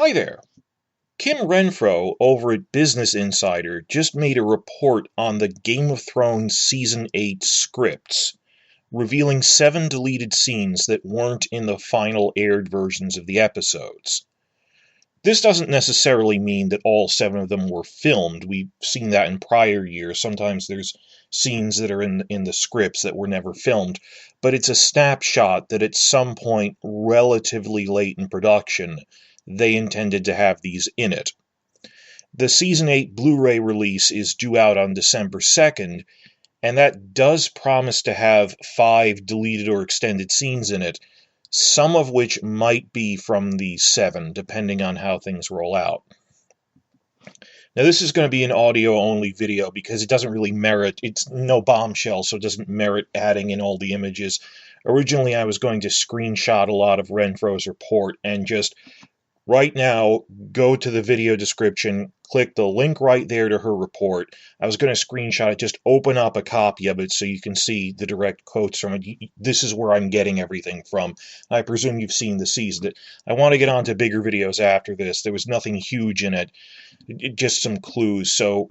Hi there. Kim Renfro over at Business Insider just made a report on the Game of Thrones Season 8 scripts, revealing 7 deleted scenes that weren't in the final aired versions of the episodes. This doesn't necessarily mean that all 7 of them were filmed. We've seen that in prior years. Sometimes there's scenes that are in the scripts that were never filmed, but it's a snapshot that at some point relatively late in production, they intended to have these in it. The Season 8 Blu-ray release is due out on December 2nd, and that does promise to have 5 deleted or extended scenes in it, some of which might be from the 7, depending on how things roll out. Now, this is going to be an audio-only video because it doesn't really merit, it's no bombshell, so it doesn't merit adding in all the images. Originally, I was going to screenshot a lot of Renfro's report and just right now, go to the video description, click the link right there to her report. I was going to screenshot it, just open up a copy of it so you can see the direct quotes from it. This is where I'm getting everything from. I presume you've seen the season. I want to get on to bigger videos after this. There was nothing huge in it, just some clues. So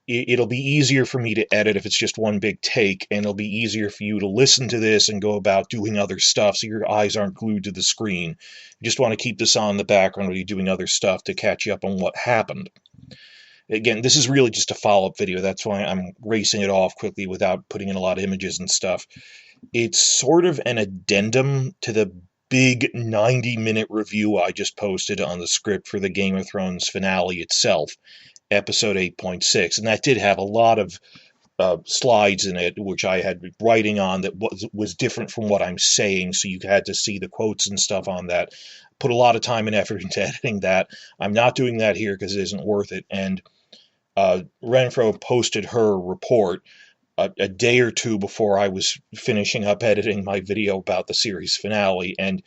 it'll be easier for me to edit if it's just one big take, and it'll be easier for you to listen to this and go about doing other stuff so your eyes aren't glued to the screen. You just want to keep this on in the background while you're doing other stuff to catch you up on what happened. Again, this is really just a follow-up video. That's why I'm racing it off quickly without putting in a lot of images and stuff. It's sort of an addendum to the big 90-minute review I just posted on the script for the Game of Thrones finale itself, episode 8.6, and that did have a lot of slides in it, which I had writing on that was different from what I'm saying, so you had to see the quotes and stuff on that. Put a lot of time and effort into editing that. I'm not doing that here because it isn't worth it, and Renfro posted her report a day or two before I was finishing up editing my video about the series finale, and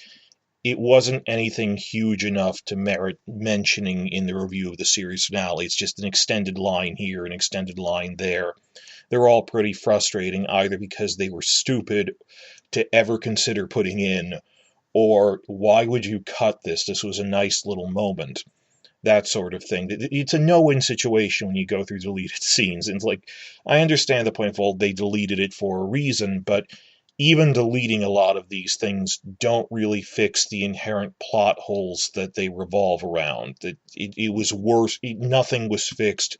it wasn't anything huge enough to merit mentioning in the review of the series finale. It's just an extended line here, an extended line there. They're all pretty frustrating, either because they were stupid to ever consider putting in, or why would you cut this? This was a nice little moment. That sort of thing. It's a no-win situation when you go through deleted scenes. And it's like, I understand the point of, well, they deleted it for a reason, but even deleting a lot of these things don't really fix the inherent plot holes that they revolve around. It was worse. Nothing was fixed.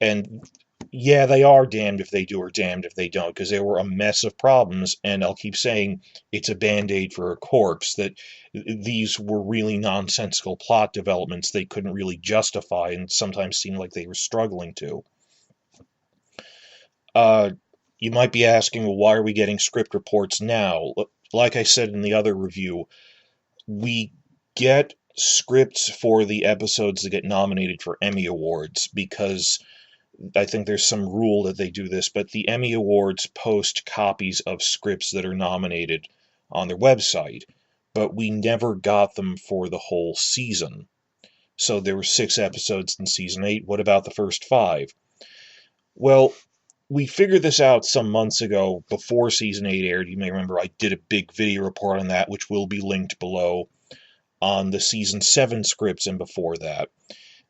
And yeah, they are damned if they do or damned if they don't, because there were a mess of problems, and I'll keep saying it's a band-aid for a corpse, that these were really nonsensical plot developments they couldn't really justify and sometimes seemed like they were struggling to. You might be asking, well, why are we getting script reports now? Like I said in the other review, we get scripts for the episodes that get nominated for Emmy Awards because I think there's some rule that they do this, but the Emmy Awards post copies of scripts that are nominated on their website, but we never got them for the whole season. So there were 6 episodes in Season 8. What about the first 5? Well, we figured this out some months ago before Season 8 aired. You may remember I did a big video report on that, which will be linked below, on the Season 7 scripts and before that.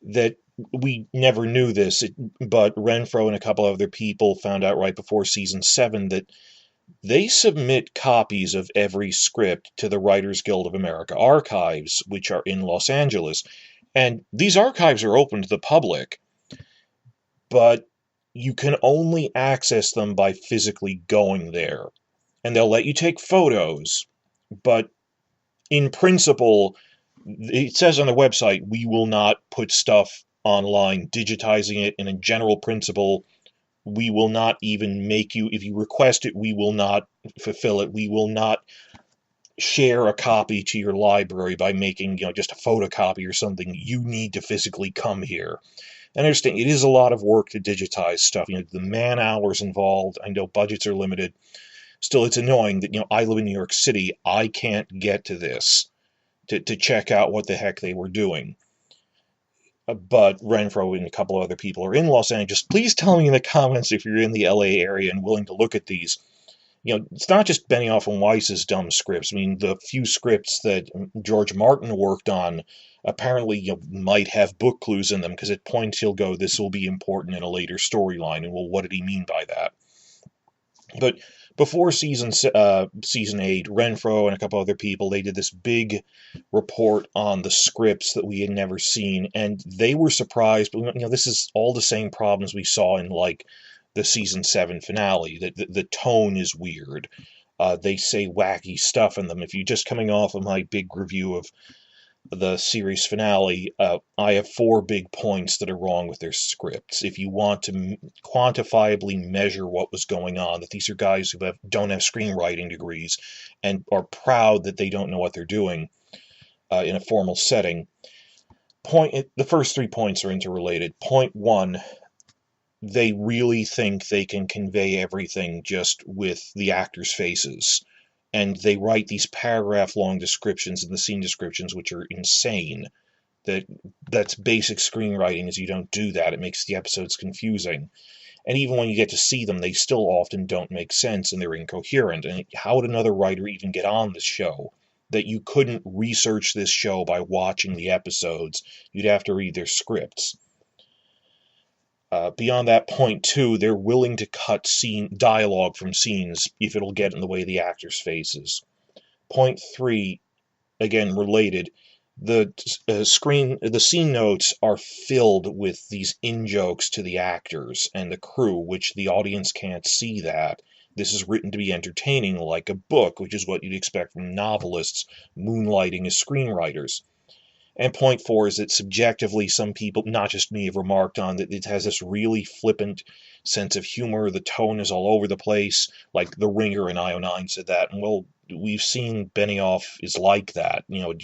That we never knew this, but Renfro and a couple other people found out right before Season 7 that they submit copies of every script to the Writers Guild of America archives, which are in Los Angeles. And these archives are open to the public, but you can only access them by physically going there. And they'll let you take photos, but in principle, it says on the website, we will not put stuff online, digitizing it, and in general principle, we will not even make you, if you request it, we will not fulfill it. We will not share a copy to your library by making, just a photocopy or something. You need to physically come here. I understand it is a lot of work to digitize stuff. The man hours involved. I know budgets are limited. Still, it's annoying that, I live in New York City. I can't get to this to check out what the heck they were doing. But Renfro and a couple of other people are in Los Angeles. Please tell me in the comments if you're in the LA area and willing to look at these. It's not just Benioff and Weiss's dumb scripts. I mean, the few scripts that George Martin worked on apparently might have book clues in them, because at points he'll go, "This will be important in a later storyline," and well, what did he mean by that? But before season 8, Renfro and a couple other people, they did this big report on the scripts that we had never seen, and they were surprised. But this is all the same problems we saw in like the season 7 finale. That the tone is weird. They say wacky stuff in them. If you're just coming off of my big review of the series finale, I have 4 big points that are wrong with their scripts. If you want to quantifiably measure what was going on, that these are guys who don't have screenwriting degrees and are proud that they don't know what they're doing in a formal setting. The first 3 points are interrelated. Point 1, they really think they can convey everything just with the actors' faces. And they write these paragraph-long descriptions in the scene descriptions, which are insane. That's basic screenwriting, is you don't do that. It makes the episodes confusing. And even when you get to see them, they still often don't make sense, and they're incoherent. And how would another writer even get on this show? That you couldn't research this show by watching the episodes. You'd have to read their scripts. Beyond that, point 2, they're willing to cut dialogue from scenes if it'll get in the way of the actors' faces. Point 3, again related, the scene notes are filled with these in-jokes to the actors and the crew, which the audience can't see that. This is written to be entertaining, like a book, which is what you'd expect from novelists moonlighting as screenwriters. And point 4 is that subjectively some people, not just me, have remarked on that it has this really flippant sense of humor. The tone is all over the place, like The Ringer and IO9 said that. And well, we've seen Benioff is like that. I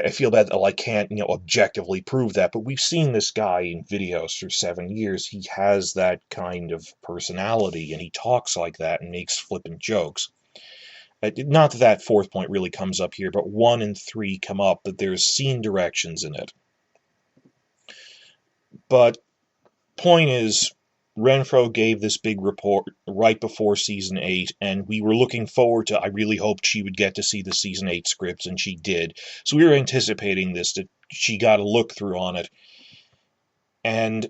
feel bad that I can't, objectively prove that, but we've seen this guy in videos for 7 years. He has that kind of personality, and he talks like that and makes flippant jokes. Not that 4th point really comes up here, but 1 and 3 come up, that there's scene directions in it. But point is, Renfro gave this big report right before season 8, and we were looking forward to, I really hoped she would get to see the season 8 scripts, and she did. So we were anticipating this, that she got a look through on it. And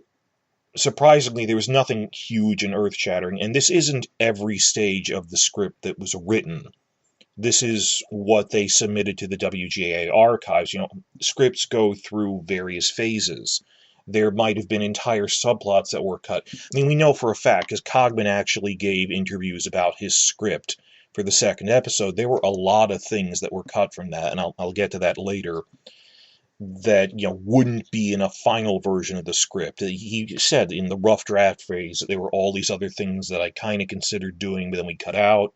surprisingly, there was nothing huge and earth-shattering, and this isn't every stage of the script that was written. This is what they submitted to the WGA archives. Scripts go through various phases. There might have been entire subplots that were cut. I mean, we know for a fact, because Cogman actually gave interviews about his script for the 2nd episode, there were a lot of things that were cut from that, and I'll get to that later, that wouldn't be in a final version of the script. He said in the rough draft phase that there were all these other things that I kind of considered doing, but then we cut out.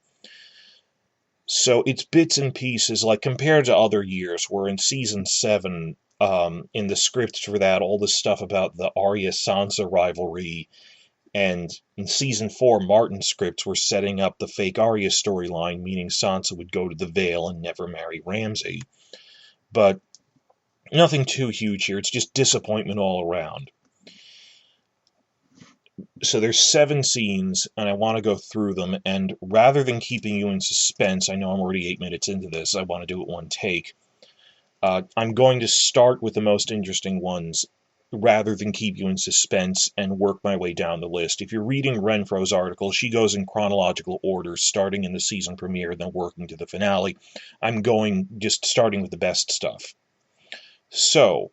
So it's bits and pieces, like compared to other years, where in season 7, in the scripts for that, all this stuff about the Arya-Sansa rivalry, and in season 4, Martin's scripts were setting up the fake Arya storyline, meaning Sansa would go to the Vale and never marry Ramsay. But nothing too huge here, it's just disappointment all around. So there's 7 scenes, and I want to go through them, and rather than keeping you in suspense, I know I'm already 8 minutes into this, I want to do it one take. I'm going to start with the most interesting ones, rather than keep you in suspense, and work my way down the list. If you're reading Renfro's article, she goes in chronological order, starting in the season premiere, then working to the finale. I'm going just starting with the best stuff. So,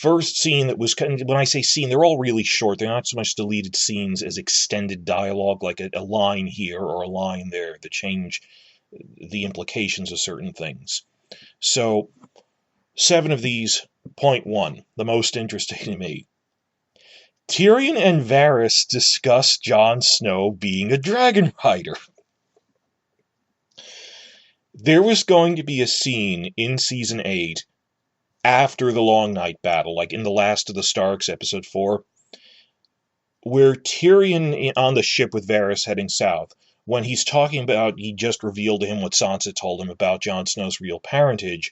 first scene that was, when I say scene, they're all really short. They're not so much deleted scenes as extended dialogue, like a line here or a line there that change the implications of certain things. So, 7 of these. Point 1, the most interesting to me. Tyrion and Varys discuss Jon Snow being a dragon rider. There was going to be a scene in season 8 after the Long Night battle, like in The Last of the Starks, episode 4, where Tyrion on the ship with Varys heading south, when he's talking about, he just revealed to him what Sansa told him about Jon Snow's real parentage,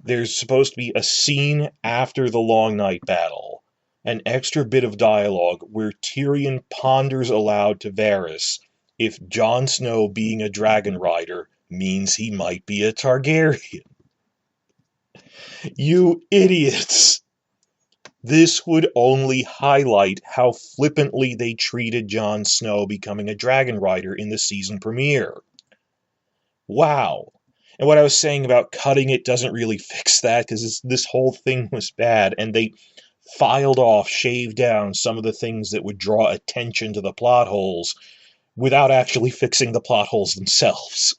there's supposed to be a scene after the Long Night battle an extra bit of dialogue where Tyrion ponders aloud to Varys if Jon Snow being a dragon rider means he might be a Targaryen. You idiots! This would only highlight how flippantly they treated Jon Snow becoming a dragon rider in the season premiere. Wow. And what I was saying about cutting it doesn't really fix that, because this whole thing was bad, and they filed off, shaved down some of the things that would draw attention to the plot holes without actually fixing the plot holes themselves.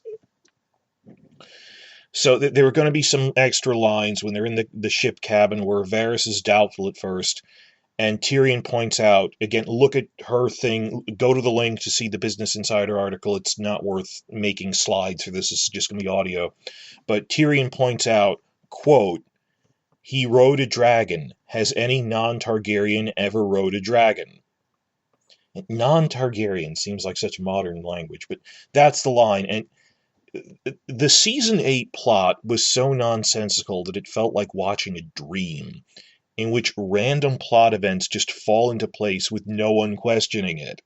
So there were going to be some extra lines when they're in the ship cabin where Varys is doubtful at first, and Tyrion points out, again, look at her thing, go to the link to see the Business Insider article. It's not worth making slides for this. This is just going to be audio. But Tyrion points out, quote, "He rode a dragon. Has any non-Targaryen ever rode a dragon?" Non-Targaryen seems like such modern language, but that's the line. And the season 8 plot was so nonsensical that it felt like watching a dream, in which random plot events just fall into place with no one questioning it.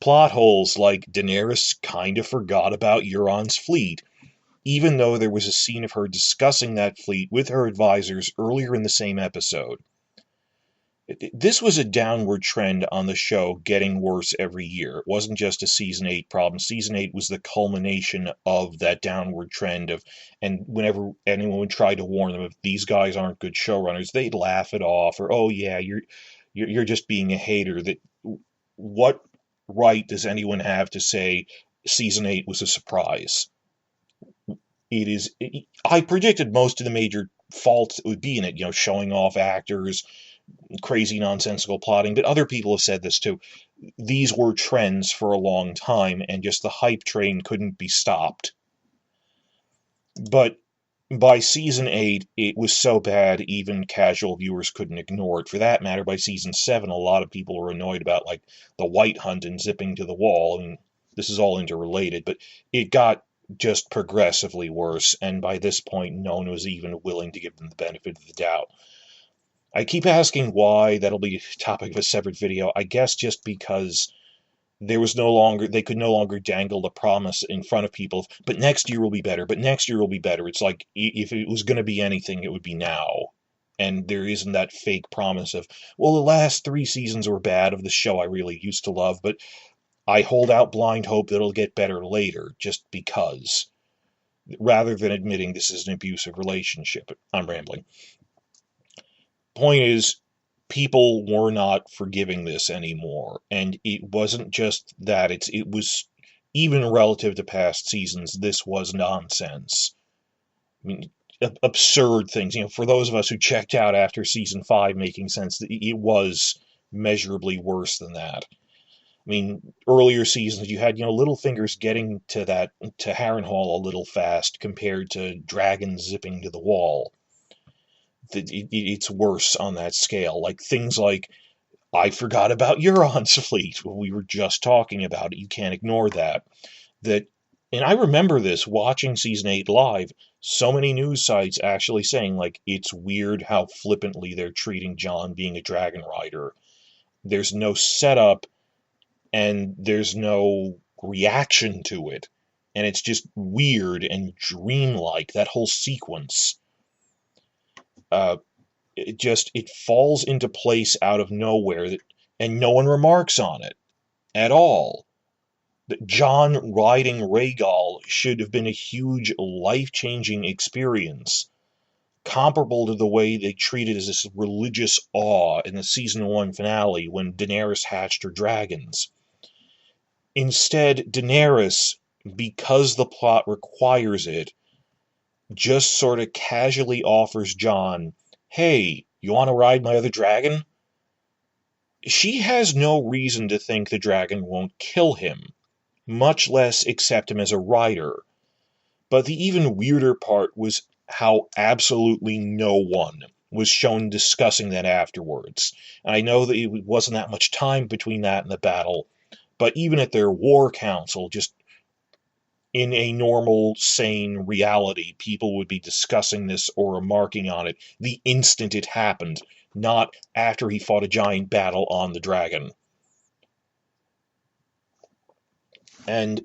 Plot holes like Daenerys kind of forgot about Euron's fleet, even though there was a scene of her discussing that fleet with her advisors earlier in the same episode. This was a downward trend on the show, getting worse every year. It wasn't just a season 8 problem. Season 8 was the culmination of that downward trend and whenever anyone tried to warn them, if these guys aren't good showrunners, they'd laugh it off, or, oh yeah, you're just being a hater. That what right does anyone have to say season 8 was a surprise? I predicted most of the major faults that would be in it, showing off actors, crazy nonsensical plotting, but other people have said this too. These were trends for a long time, and just the hype train couldn't be stopped. But by season 8, it was so bad even casual viewers couldn't ignore it. For that matter, by season 7, a lot of people were annoyed about, like, the White Hunt and zipping to the wall. I mean, this is all interrelated, but it got just progressively worse, and by this point, no one was even willing to give them the benefit of the doubt. I keep asking why. That'll be a topic of a separate video. I guess just because they could no longer dangle the promise in front of people, but next year will be better, but next year will be better. It's like, if it was going to be anything, it would be now. And there isn't that fake promise of, well, the last 3 seasons were bad of the show I really used to love, but I hold out blind hope that it'll get better later, just because, rather than admitting this is an abusive relationship. I'm rambling. Point is, people were not forgiving this anymore, and it wasn't just that. It was, even relative to past seasons, this was nonsense. I mean, absurd things. For those of us who checked out after season 5 making sense, it was measurably worse than that. I mean, earlier seasons you had, Littlefinger's getting to Harrenhal a little fast compared to dragons zipping to the wall. It's worse on that scale. Like things like, I forgot about Euron's fleet. We were just talking about it. You can't ignore that. And I remember this watching season 8 live. So many news sites actually saying, like, it's weird how flippantly they're treating Jon being a dragon rider. There's no setup, and there's no reaction to it. And it's just weird and dreamlike, that whole sequence. It falls into place out of nowhere, and no one remarks on it at all. That Jon riding Rhaegal should have been a huge life-changing experience, comparable to the way they treated as this religious awe in the season 1 finale when Daenerys hatched her dragons. Instead, Daenerys, because the plot requires it, just sort of casually offers Jon, hey, you want to ride my other dragon? She has no reason to think the dragon won't kill him, much less accept him as a rider. But the even weirder part was how absolutely no one was shown discussing that afterwards. And I know that it wasn't that much time between that and the battle, but even at their war council, just in a normal, sane reality, people would be discussing this or remarking on it the instant it happened. not after he fought a giant battle on the dragon. And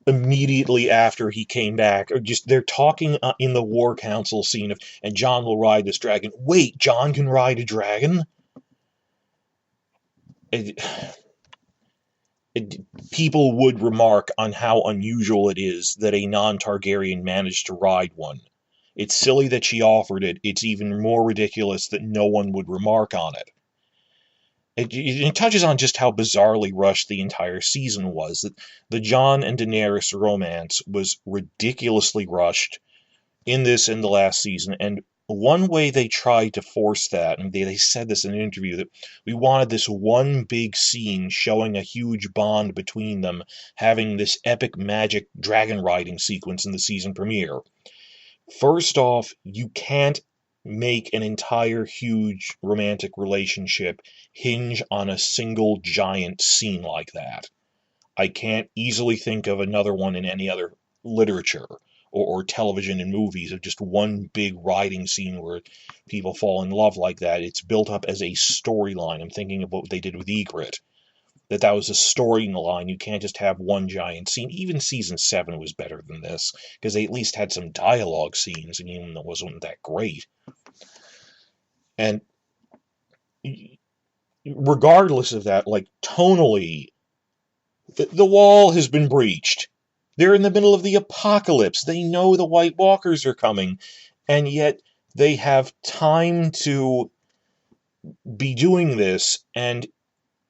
immediately after he came back, or just they're talking in the war council scene of, and Jon will ride this dragon. Wait, Jon can ride a dragon? It, people would remark on how unusual it is that a non-Targaryen managed to ride one. It's silly that she offered it. It's even more ridiculous that no one would remark on it. It touches on just how bizarrely rushed the entire season was. That the Jon and Daenerys romance was ridiculously rushed in this and the last season, and one way they tried to force that, and they said this in an interview, that we wanted this one big scene showing a huge bond between them, having this epic magic dragon riding sequence in the season premiere. First off, you can't make an entire huge romantic relationship hinge on a single giant scene like that. I can't easily think of another one in any other literature or television and movies of just one big riding scene where people fall in love like that. It's built up as a storyline. I'm thinking of what they did with Ygritte. That was a storyline. You can't just have one giant scene. Even season 7 was better than this, because they at least had some dialogue scenes, and even though it wasn't that great. And regardless of that, like, tonally, the wall has been breached. They're in the middle of the apocalypse. They know the White Walkers are coming, and yet they have time to be doing this, and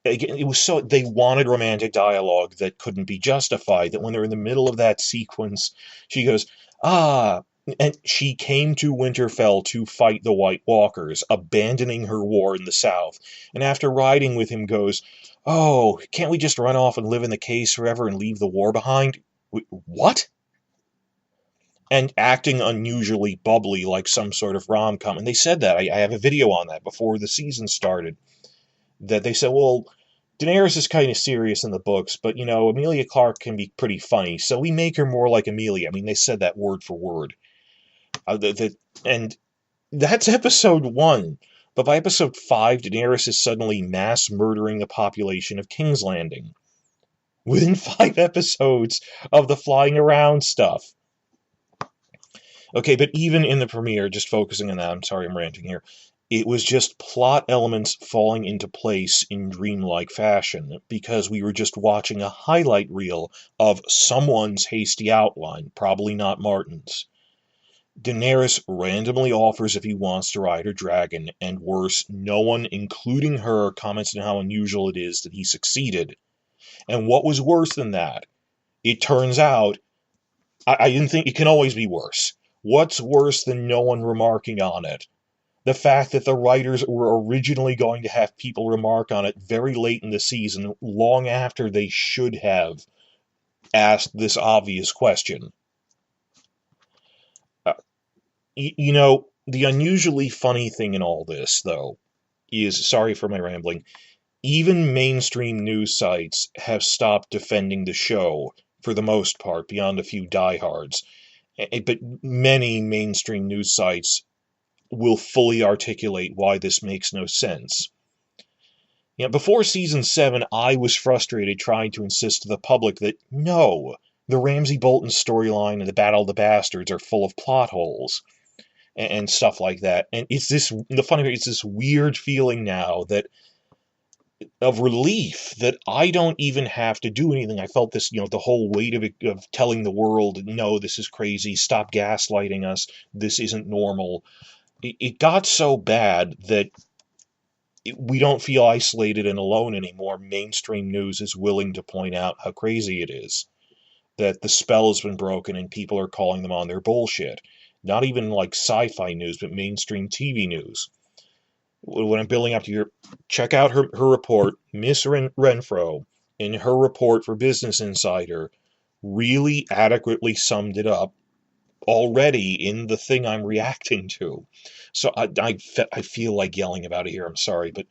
again, it was so, they wanted romantic dialogue that couldn't be justified, that when they're in the middle of that sequence, she goes, and she came to Winterfell to fight the White Walkers, abandoning her war in the south, and after riding with him goes, oh, can't we just run off and live in the caves forever and leave the war behind? What? And acting unusually bubbly like some sort of rom-com, and they said that, I have a video on that before the season started, that they said, well, Daenerys is kind of serious in the books, but, Emilia Clarke can be pretty funny, so we make her more like Emilia. I mean, they said that word for word. And that's episode 1. But by episode 5, Daenerys is suddenly mass murdering the population of King's Landing. Within 5 episodes of the flying around stuff. Okay, but even in the premiere, just focusing on that, I'm sorry I'm ranting here, it was just plot elements falling into place in dreamlike fashion, because we were just watching a highlight reel of someone's hasty outline, probably not Martin's. Daenerys randomly offers if he wants to ride her dragon, and worse, no one, including her, comments on how unusual it is that he succeeded. And what was worse than that? It turns out, I didn't think it can always be worse. What's worse than no one remarking on it? The fact that the writers were originally going to have people remark on it very late in the season, long after they should have asked this obvious question. The unusually funny thing in all this, though, is, sorry for my rambling, even mainstream news sites have stopped defending the show, for the most part, beyond a few diehards. But many mainstream news sites will fully articulate why this makes no sense. Before season 7, I was frustrated trying to insist to the public that, no, the Ramsay Bolton storyline and the Battle of the Bastards are full of plot holes, and stuff like that. And the funny part, it's this weird feeling now that, of relief, that I don't even have to do anything. I felt this, the whole weight of telling the world, no, this is crazy, stop gaslighting us, this isn't normal. It got so bad that we don't feel isolated and alone anymore. Mainstream news is willing to point out how crazy it is, that the spell has been broken and people are calling them on their bullshit. Not even like sci-fi news, but mainstream TV news. When I'm building up to your, check out her report. Miss Renfro, in her report for Business Insider, really adequately summed it up already in the thing I'm reacting to. So I feel like yelling about it here, I'm sorry, but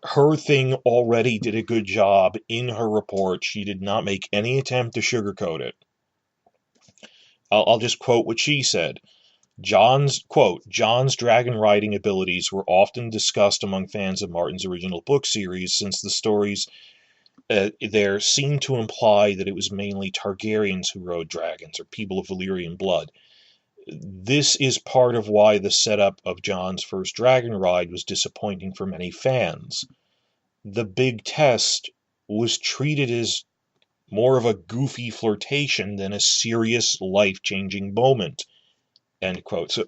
her thing already did a good job in her report. She did not make any attempt to sugarcoat it. I'll just quote what she said. John's dragon riding abilities were often discussed among fans of Martin's original book series, since the stories there seemed to imply that it was mainly Targaryens who rode dragons, or people of Valyrian blood. This is part of why the setup of John's first dragon ride was disappointing for many fans. The big test was treated as more of a goofy flirtation than a serious, life-changing moment. End quote. So,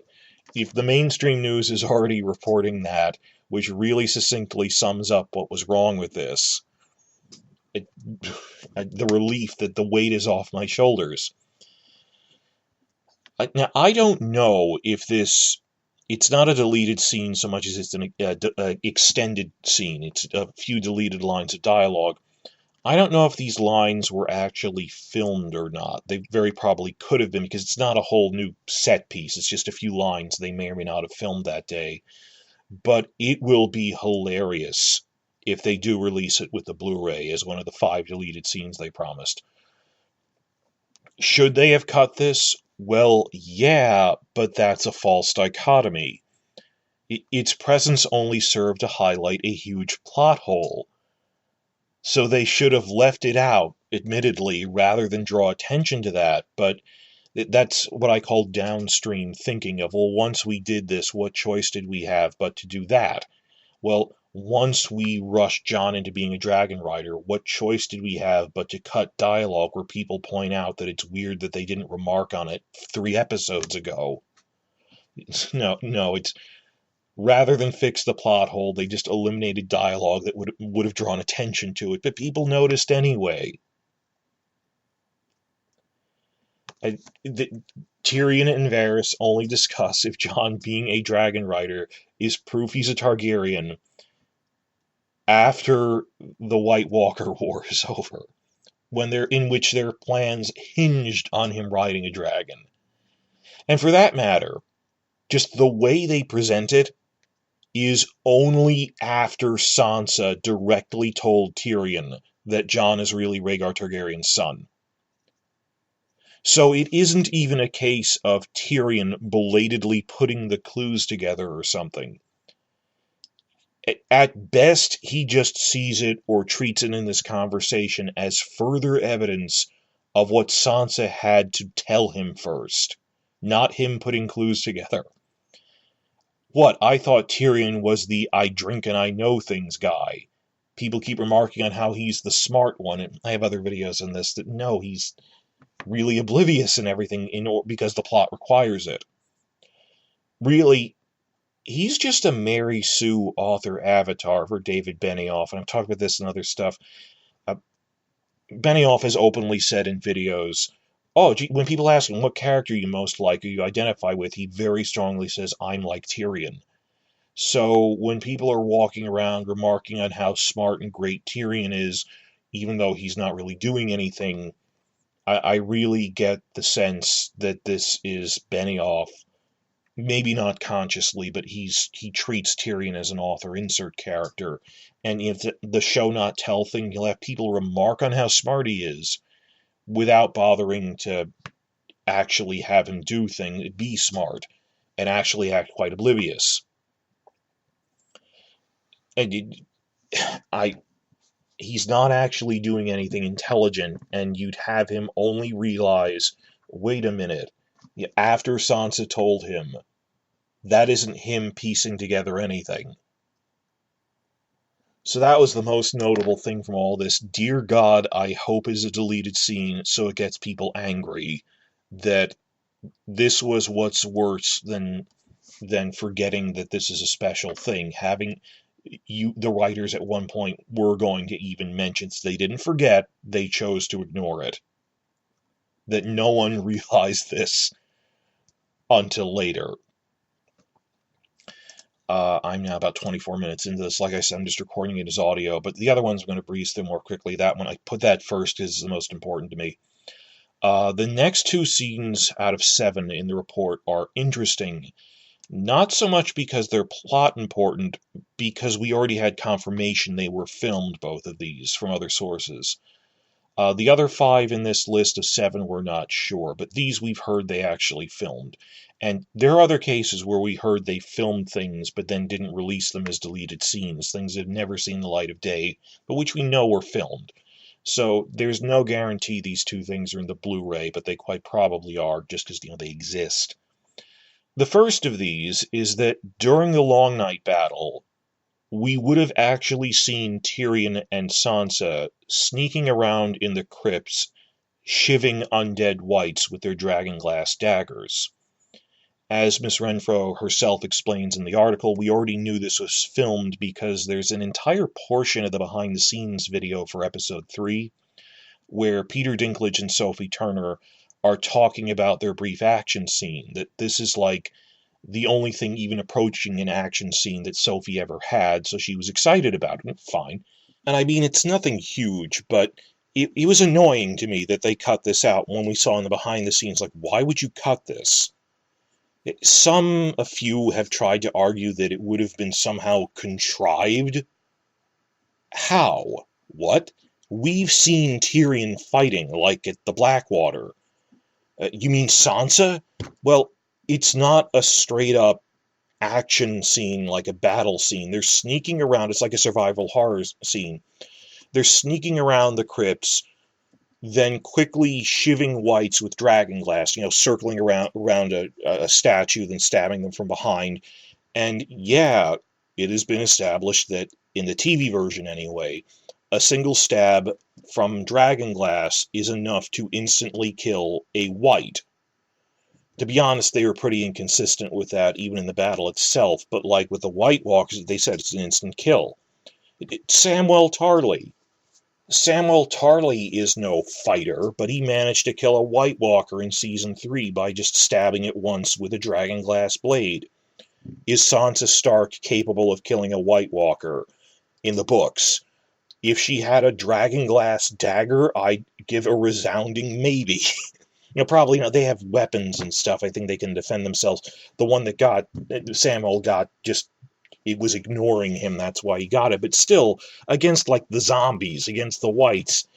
if the mainstream news is already reporting that, which really succinctly sums up what was wrong with this, the relief that the weight is off my shoulders. Now, I don't know if it's not a deleted scene so much as it's an extended scene. It's a few deleted lines of dialogue. I don't know if these lines were actually filmed or not. They very probably could have been, because it's not a whole new set piece. It's just a few lines they may or may not have filmed that day. But it will be hilarious if they do release it with the Blu-ray as one of the 5 deleted scenes they promised. Should they have cut this? Well, yeah, but that's a false dichotomy. Its presence only served to highlight a huge plot hole. So they should have left it out, admittedly, rather than draw attention to that, but that's what I call downstream thinking of, well, once we did this, what choice did we have but to do that? Well, once we rushed John into being a dragon rider, what choice did we have but to cut dialogue where people point out that it's weird that they didn't remark on it 3 episodes ago? No, it's rather than fix the plot hole, they just eliminated dialogue that would have drawn attention to it, but people noticed anyway. Tyrion and Varys only discuss if Jon being a dragon rider is proof he's a Targaryen after the White Walker War is over, in which their plans hinged on him riding a dragon. And for that matter, just the way they present it is only after Sansa directly told Tyrion that Jon is really Rhaegar Targaryen's son. So it isn't even a case of Tyrion belatedly putting the clues together or something. At best, he just sees it or treats it in this conversation as further evidence of what Sansa had to tell him first, not him putting clues together. What, I thought Tyrion was the I drink and I know things guy. People keep remarking on how he's the smart one, and I have other videos on this that no, he's really oblivious and everything because the plot requires it. Really, he's just a Mary Sue author avatar for David Benioff, and I've talked about this and other stuff. Benioff has openly said in videos, when people ask him what character you most like or you identify with, he very strongly says, I'm like Tyrion. So when people are walking around remarking on how smart and great Tyrion is, even though he's not really doing anything, I really get the sense that this is Benioff, maybe not consciously, but he treats Tyrion as an author insert character, and if the show not tell thing, he'll have people remark on how smart he is without bothering to actually have him be smart, and actually act quite oblivious. And he's not actually doing anything intelligent, and you'd have him only realize, wait a minute, after Sansa told him, that isn't him piecing together anything. So that was the most notable thing from all this. Dear God, I hope is a deleted scene so it gets people angry that this was what's worse than forgetting that this is a special thing. The writers at one point were going to even mention, they didn't forget, they chose to ignore it. That no one realized this until later. I'm now about 24 minutes into this. Like I said, I'm just recording it as audio, but the other ones I'm going to breeze through more quickly. That one, I put that first because it's the most important to me. The next 2 scenes out of 7 in the report are interesting. Not so much because they're plot important, because we already had confirmation they were filmed, both of these, from other sources. The other 5 in this list of 7 we're not sure, but these we've heard they actually filmed. And there are other cases where we heard they filmed things but then didn't release them as deleted scenes, things that have never seen the light of day, but which we know were filmed. So there's no guarantee these 2 things are in the Blu-ray, but they quite probably are, just because they exist. The first of these is that during the Long Night battle, we would have actually seen Tyrion and Sansa sneaking around in the crypts, shivving undead wights with their dragonglass daggers. As Miss Renfro herself explains in the article, we already knew this was filmed because there's an entire portion of the behind-the-scenes video for Episode 3 where Peter Dinklage and Sophie Turner are talking about their brief action scene, that this is like the only thing even approaching an action scene that Sophie ever had, so she was excited about it. Fine. And I mean, it's nothing huge, but it was annoying to me that they cut this out when we saw in the behind the scenes, like, why would you cut this? A few have tried to argue that it would have been somehow contrived. How? What? We've seen Tyrion fighting, like at the Blackwater. You mean Sansa? Well, it's not a straight-up action scene like a battle scene. They're sneaking around. It's like a survival horror scene. They're sneaking around the crypts, then quickly shivving wights with dragonglass, circling around a statue, then stabbing them from behind. And yeah, it has been established that, in the TV version anyway, a single stab from dragonglass is enough to instantly kill a wight. To be honest, they were pretty inconsistent with that, even in the battle itself, but like with the White Walkers, they said it's an instant kill. Samwell Tarly is no fighter, but he managed to kill a White Walker in Season 3 by just stabbing it once with a dragonglass blade. Is Sansa Stark capable of killing a White Walker in the books? If she had a dragonglass dagger, I'd give a resounding maybe. Probably, they have weapons and stuff. I think they can defend themselves. The one that Samuel got, just, it was ignoring him, that's why he got it. But still, against, like, the zombies, against the wights,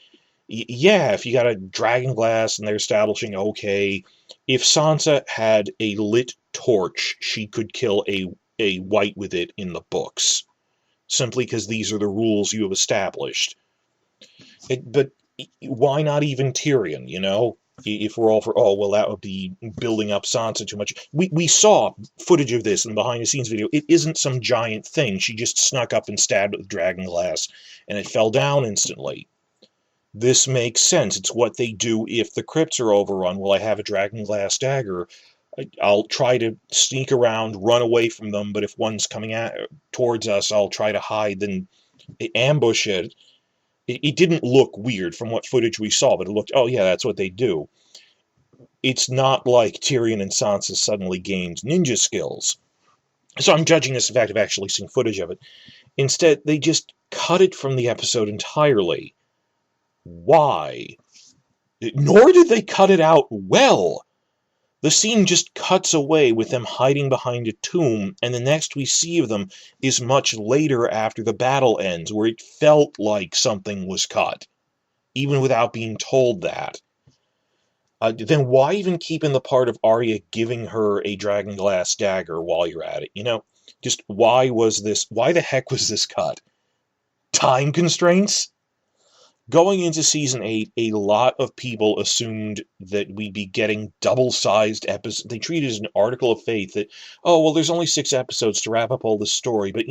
yeah, if you got a dragonglass and they're establishing, okay, if Sansa had a lit torch, she could kill a wight with it in the books. Simply because these are the rules you have established. But why not even Tyrion, If we're all for, oh, well, that would be building up Sansa too much. We saw footage of this in the behind-the-scenes video. It isn't some giant thing. She just snuck up and stabbed it with dragonglass, and it fell down instantly. This makes sense. It's what they do if the crypts are overrun. Well, I have a dragonglass dagger. I'll try to sneak around, run away from them, but if one's coming towards us, I'll try to hide, then ambush it. It didn't look weird from what footage we saw, but it looked, oh yeah, that's what they do. It's not like Tyrion and Sansa suddenly gained ninja skills. So I'm judging this the fact of actually seeing footage of it. Instead, they just cut it from the episode entirely. Why? Nor did they cut it out well. The scene just cuts away with them hiding behind a tomb, and the next we see of them is much later after the battle ends, where it felt like something was cut, even without being told that. Then why even keep in the part of Arya giving her a dragonglass dagger while you're at it, Just why the heck was this cut? Time constraints? Going into Season 8, a lot of people assumed that we'd be getting double-sized episodes. They treated it as an article of faith that, oh, well, there's only 6 episodes to wrap up all this story, but,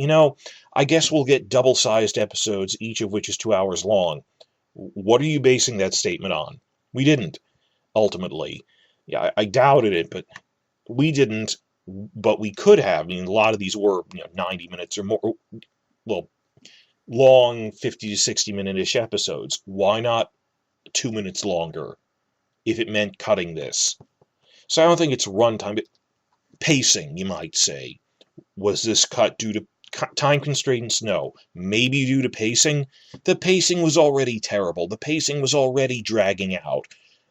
I guess we'll get double-sized episodes, each of which is 2 hours long. What are you basing that statement on? We didn't, ultimately. Yeah, I doubted it, but we didn't, but we could have. I mean, a lot of these were, 90 minutes or more. Well, long 50 to 60 minute-ish episodes. Why not 2 minutes longer if it meant cutting this? So I don't think it's runtime, but pacing, you might say. Was this cut due to time constraints? No. Maybe due to pacing? The pacing was already terrible. The pacing was already dragging out.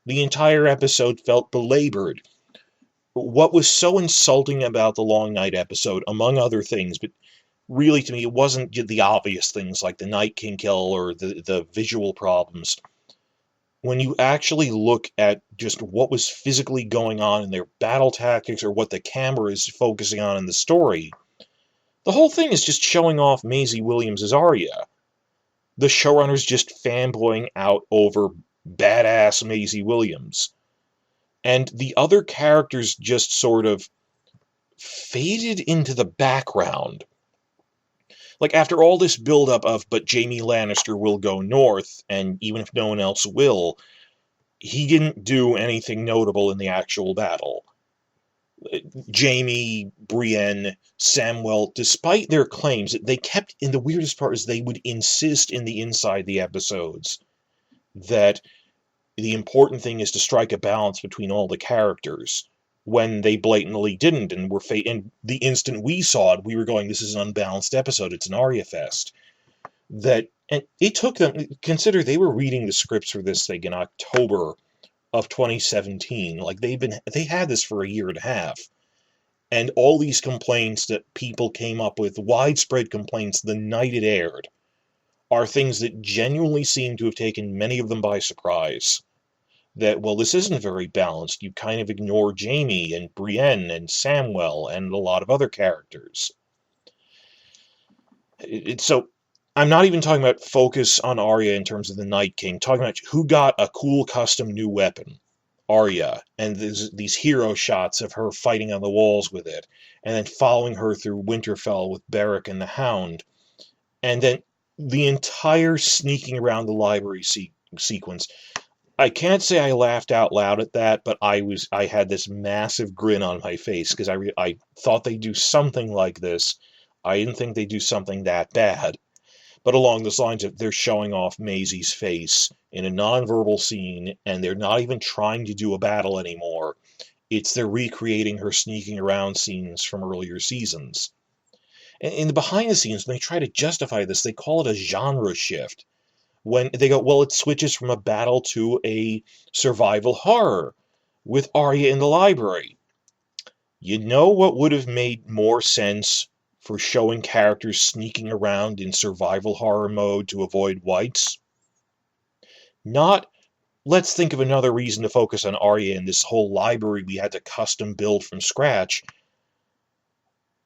The entire episode felt belabored. What was so insulting about the Long Night episode, among other things, but really, to me, it wasn't the obvious things like the Night King kill or the visual problems. when you actually look at just what was physically going on in their battle tactics or what the camera is focusing on in the story, the whole thing is just showing off Maisie Williams as Arya. The showrunner's just fanboying out over badass Maisie Williams. And the other characters just sort of faded into the background. Like, after all this buildup of, but Jaime Lannister will go north, and even if no one else will, he didn't do anything notable in the actual battle. Jaime, Brienne, Samwell, despite their claims, they kept, and the weirdest part is they would insist in the inside the episodes that the important thing is to strike a balance between all the characters, when they blatantly didn't, and and the instant we saw it, we were going, this is an unbalanced episode, it's an Arya fest. And it took them, consider they were reading the scripts for this thing in October of 2017. Like, they had this for a year and a half. And all these complaints that people came up with, widespread complaints the night it aired, are things that genuinely seem to have taken many of them by surprise. That, well, this isn't very balanced. You kind of ignore Jaime and Brienne and Samwell and a lot of other characters. So, I'm not even talking about focus on Arya in terms of the Night King, talking about who got a cool custom new weapon. Arya, and these hero shots of her fighting on the walls with it, and then following her through Winterfell with Beric and the Hound, and then the entire sneaking around the library sequence. I can't say I laughed out loud at that, but I had this massive grin on my face because I thought they'd do something like this. I didn't think they'd do something that bad. But along those lines of, they're showing off Maisie's face in a non-verbal scene, and they're not even trying to do a battle anymore. They're recreating her sneaking around scenes from earlier seasons. And in the behind the scenes, when they try to justify this, they call it a genre shift. When they go, well, it switches from a battle to a survival horror with Arya in the library. You know what would have made more sense for showing characters sneaking around in survival horror mode to avoid whites? Not, let's think of another reason to focus on Arya in this whole library we had to custom build from scratch.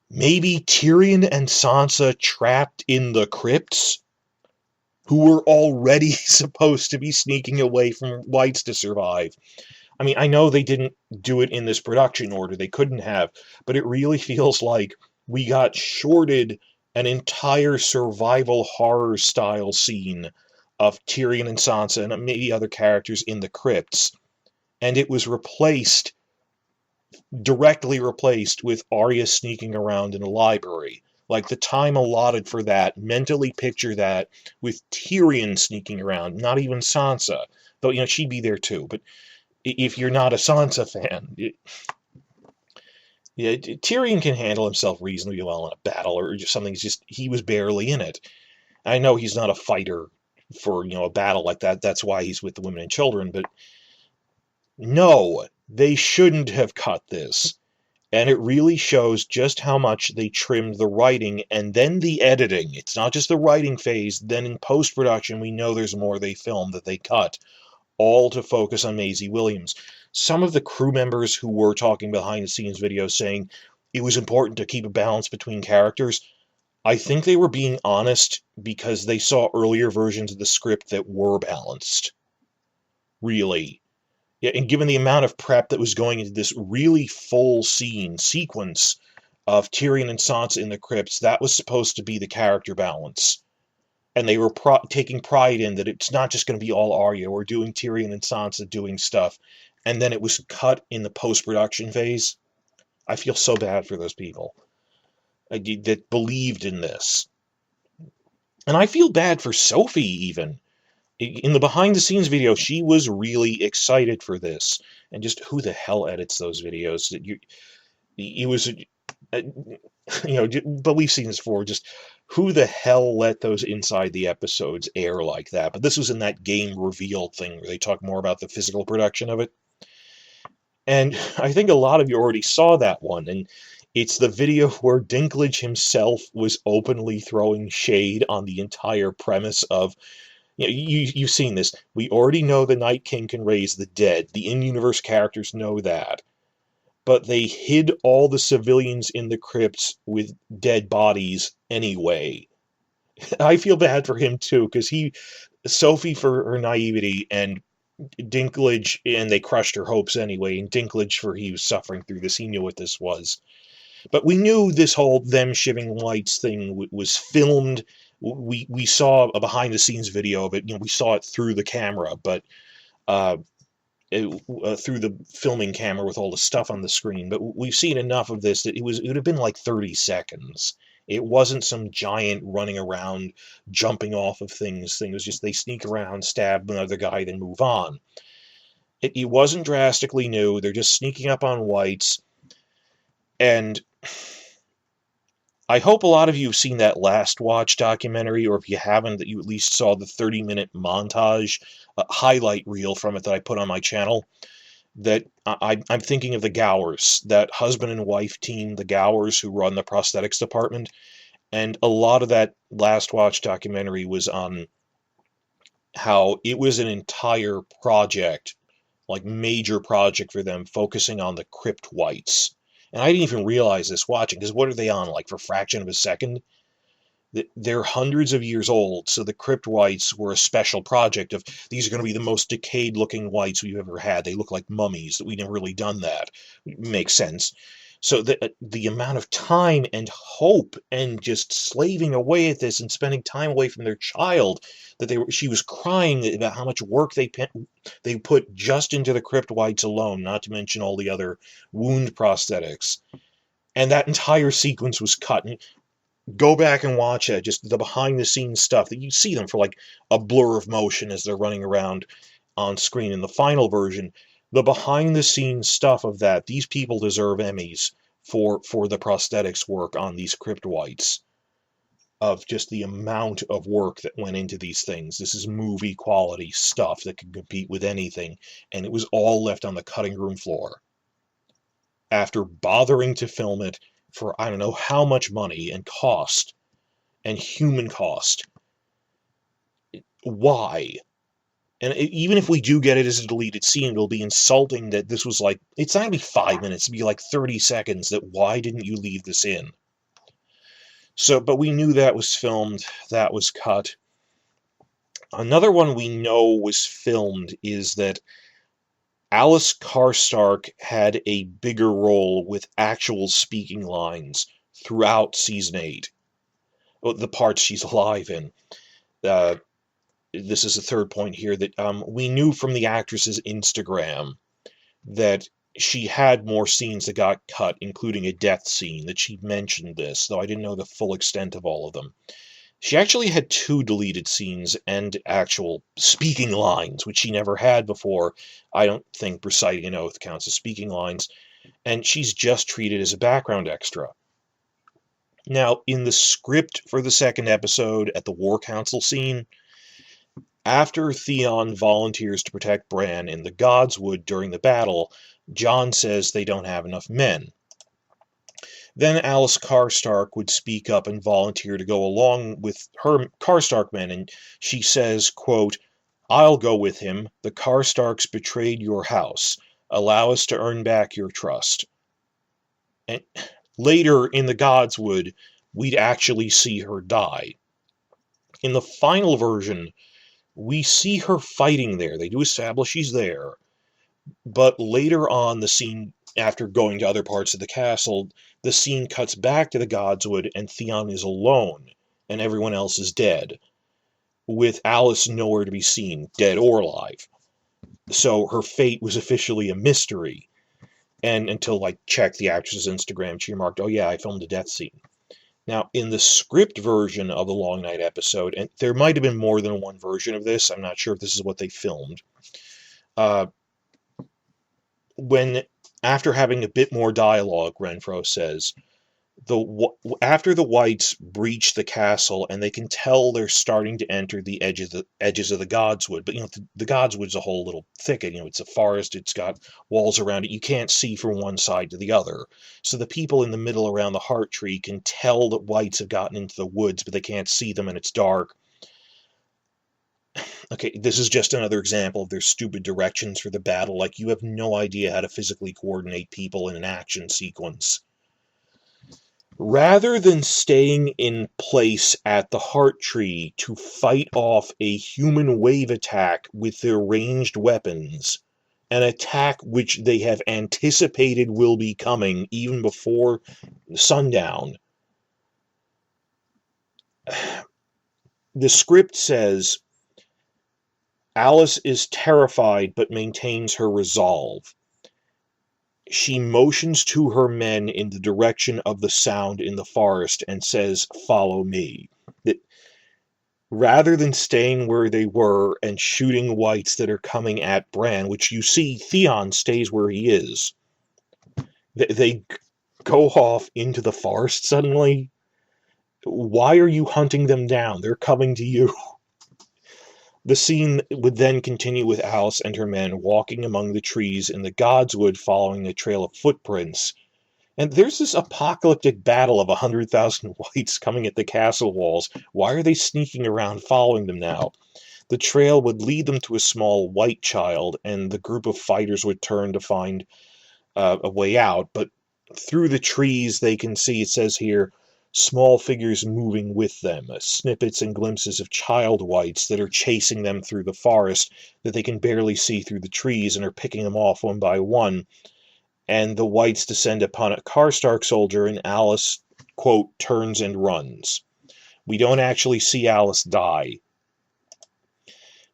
Maybe Tyrion and Sansa trapped in the crypts, who were already supposed to be sneaking away from whites to survive. I mean, I know they didn't do it in this production order, they couldn't have, but it really feels like we got shorted an entire survival horror style scene of Tyrion and Sansa and maybe other characters in the crypts, and it was directly replaced with Arya sneaking around in a library. Like, the time allotted for that, mentally picture that with Tyrion sneaking around, not even Sansa, though, she'd be there too, but if you're not a Sansa fan, Tyrion can handle himself reasonably well in a battle or just something. He was barely in it. I know he's not a fighter for, a battle like that. That's why he's with the women and children, but no, they shouldn't have cut this. And it really shows just how much they trimmed the writing and then the editing. It's not just the writing phase. Then in post-production, we know there's more they filmed that they cut, all to focus on Maisie Williams. Some of the crew members who were talking behind-the-scenes videos saying it was important to keep a balance between characters, I think they were being honest because they saw earlier versions of the script that were balanced. Really. Yeah, and given the amount of prep that was going into this really full sequence of Tyrion and Sansa in the crypts, that was supposed to be the character balance. And they were taking pride in that it's not just going to be all Arya. We're doing Tyrion and Sansa doing stuff. And then it was cut in the post-production phase. I feel so bad for those people that believed in this. And I feel bad for Sophie, even. In the behind-the-scenes video, she was really excited for this. And just who the hell edits those videos? It was, but we've seen this before. Just who the hell let those inside the episodes air like that? But this was in that game reveal thing where they talk more about the physical production of it. And I think a lot of you already saw that one. And it's the video where Dinklage himself was openly throwing shade on the entire premise of You've seen this. We already know the Night King can raise the dead. The in-universe characters know that. But they hid all the civilians in the crypts with dead bodies anyway. I feel bad for him too, because Sophie for her naivety, and Dinklage, and they crushed her hopes anyway, and Dinklage for he was suffering through this, he knew what this was. But we knew this whole them shivving lights thing was filmed. We saw a behind the scenes video of it. We saw it through the camera, but uh, through the filming camera with all the stuff on the screen. But we've seen enough of this that it would have been like 30 seconds. It wasn't some giant running around, jumping off of things thing. It was just they sneak around, stab another guy, then move on. It wasn't drastically new. They're just sneaking up on whites. And I hope a lot of you have seen that Last Watch documentary, or if you haven't, that you at least saw the 30-minute montage highlight reel from it that I put on my channel. That I'm thinking of the Gowers, that husband and wife team, the Gowers, who run the prosthetics department. And a lot of that Last Watch documentary was on how it was an entire project, like major project for them, focusing on the crypt whites. And I didn't even realize this watching, because what are they on, like for a fraction of a second? They're hundreds of years old, so the crypt whites were a special project of, these are going to be the most decayed looking whites we've ever had. They look like mummies, that we've never really done that. Makes sense. So the amount of time and hope and just slaving away at this and spending time away from their child, that she was crying about how much work they put just into the crypt whites alone, not to mention all the other wound prosthetics. And that entire sequence was cut. And go back and watch it, just the behind the scenes stuff that you see them for like a blur of motion as they're running around on screen. In the final version, the behind the scenes stuff of that, these people deserve Emmys for the prosthetics work on these crypt whites, of just the amount of work that went into these things. This is movie quality stuff that can compete with anything, and it was all left on the cutting room floor after bothering to film it for I don't know how much money and cost and human cost. Why? And even if we do get it as a deleted scene, it'll be insulting that this was like, it's not going to be 5 minutes, it'll be like 30 seconds, that why didn't you leave this in? So, but we knew that was filmed, that was cut. Another one we know was filmed is that Alice Karstark had a bigger role with actual speaking lines throughout season 8. The parts she's alive in. This is the third point here, that we knew from the actress's Instagram that she had more scenes that got cut, including a death scene, that she mentioned this, though I didn't know the full extent of all of them. She actually had 2 deleted scenes and actual speaking lines, which she never had before. I don't think reciting an oath counts as speaking lines, and she's just treated as a background extra. Now, in the script for the second episode, at the War Council scene, after Theon volunteers to protect Bran in the Godswood during the battle, Jon says they don't have enough men. Then Alice Karstark would speak up and volunteer to go along with her Karstark men, and she says, quote, "I'll go with him. The Karstarks betrayed your house. Allow us to earn back your trust." And later in the Godswood, we'd actually see her die. In the final version, we see her fighting there. They do establish she's there. But later on, the scene, after going to other parts of the castle, the scene cuts back to the Godswood, and Theon is alone, and everyone else is dead, with Alice nowhere to be seen, dead or alive. So her fate was officially a mystery. And until I checked the actress's Instagram, she remarked, "Oh yeah, I filmed a death scene." Now, in the script version of the Long Night episode, and there might have been more than one version of this, I'm not sure if this is what they filmed, when, after having a bit more dialogue, Renfro says, after the whites breach the castle, and they can tell they're starting to enter the edges of the Godswood, but the Godswood's a whole little thicket. It's a forest. It's got walls around it. You can't see from one side to the other. So the people in the middle around the Heart Tree can tell that whites have gotten into the woods, but they can't see them, and it's dark. Okay, this is just another example of their stupid directions for the battle. Like, you have no idea how to physically coordinate people in an action sequence. Rather than staying in place at the heart tree to fight off a human wave attack with their ranged weapons, an attack which they have anticipated will be coming even before sundown, the script says Alice is terrified but maintains her resolve. She motions to her men in the direction of the sound in the forest and says, "Follow me." That rather than staying where they were and shooting whites that are coming at Bran, which you see Theon stays where he is, they go off into the forest suddenly. Why are you hunting them down? They're coming to you. The scene would then continue with Alice and her men walking among the trees in the Godswood following the trail of footprints. And there's this apocalyptic battle of 100,000 whites coming at the castle walls. Why are they sneaking around following them now? The trail would lead them to a small white child, and the group of fighters would turn to find a way out. But through the trees, they can see, it says here, small figures moving with them, snippets and glimpses of child whites that are chasing them through the forest that they can barely see through the trees and are picking them off one by one. And the whites descend upon a Karstark soldier, and Alice, quote, turns and runs. We don't actually see Alice die.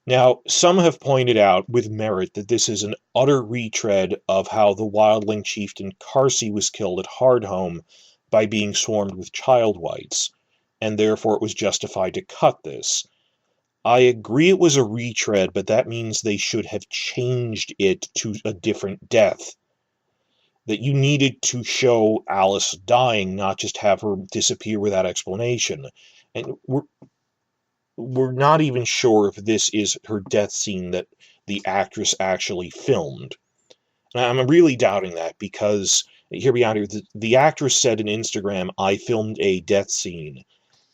Now, some have pointed out, with merit, that this is an utter retread of how the wildling chieftain Carsey was killed at Hardhome by being swarmed with child whites, and therefore it was justified to cut this. I agree it was a retread, but that means they should have changed it to a different death. That you needed to show Alice dying, not just have her disappear without explanation. And we're not even sure if this is her death scene that the actress actually filmed. And I'm really doubting that, because here we are. The actress said in Instagram, "I filmed a death scene."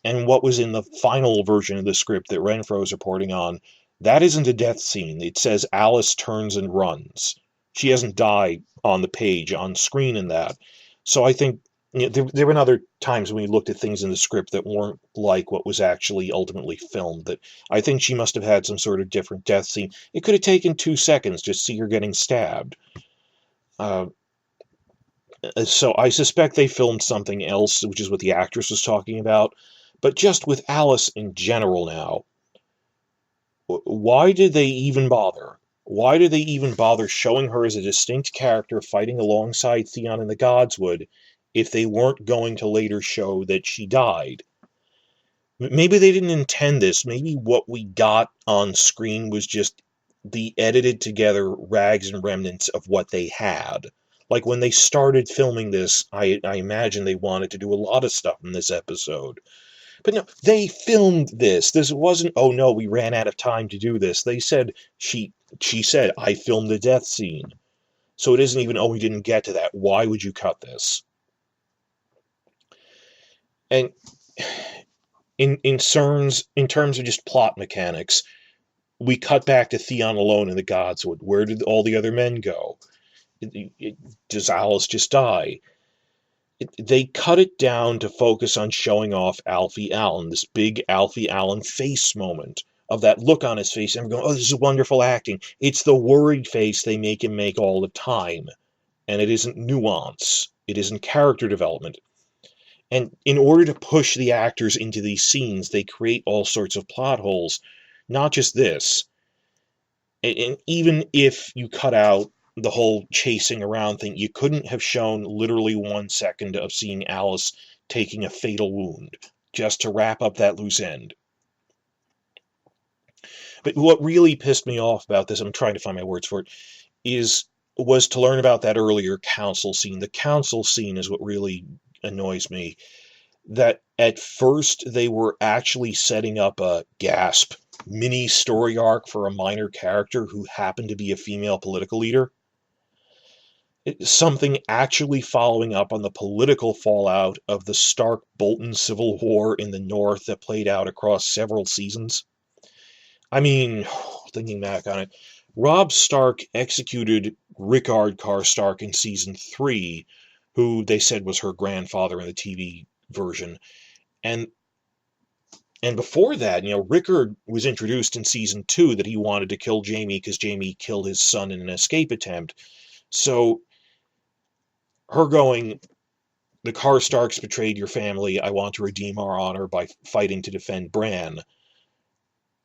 And what was in the final version of the script that Renfro is reporting on, that isn't a death scene. It says Alice turns and runs. She hasn't died on the page, on screen in that. So I think, there were other times when we looked at things in the script that weren't like what was actually ultimately filmed. That I think she must have had some sort of different death scene. It could have taken 2 seconds just to see her getting stabbed. So I suspect they filmed something else, which is what the actress was talking about. But just with Alice in general now, why did they even bother? Why did they even bother showing her as a distinct character fighting alongside Theon in the Godswood if they weren't going to later show that she died? Maybe they didn't intend this. Maybe what we got on screen was just the edited together rags and remnants of what they had. Like, when they started filming this, I imagine they wanted to do a lot of stuff in this episode. But no, they filmed this. This wasn't, "Oh no, we ran out of time to do this." They said, she said, "I filmed the death scene." So it isn't even, "Oh, we didn't get to that. Why would you cut this?" And in terms of just plot mechanics, we cut back to Theon alone in the Godswood. Where did all the other men go? Does Alice just die? They cut it down to focus on showing off Alfie Allen, this big Alfie Allen face moment of that look on his face, and we're going, "Oh, this is wonderful acting." It's the worried face they make him make all the time, and it isn't nuance. It isn't character development. And in order to push the actors into these scenes, they create all sorts of plot holes. Not just this. And even if you cut out the whole chasing around thing, you couldn't have shown literally 1 second of seeing Alice taking a fatal wound just to wrap up that loose end. But what really pissed me off about this, I'm trying to find my words for it, was to learn about that earlier council scene. The council scene is what really annoys me. That at first they were actually setting up a gasp mini story arc for a minor character who happened to be a female political leader. Something actually following up on the political fallout of the Stark-Bolton Civil War in the North that played out across several seasons. I mean, thinking back on it, Robb Stark executed Rickard Karstark in season 3, who they said was her grandfather in the TV version. And and before that, Rickard was introduced in season 2 that he wanted to kill Jaime because Jaime killed his son in an escape attempt. So her going, the Karstarks betrayed your family, I want to redeem our honor by fighting to defend Bran.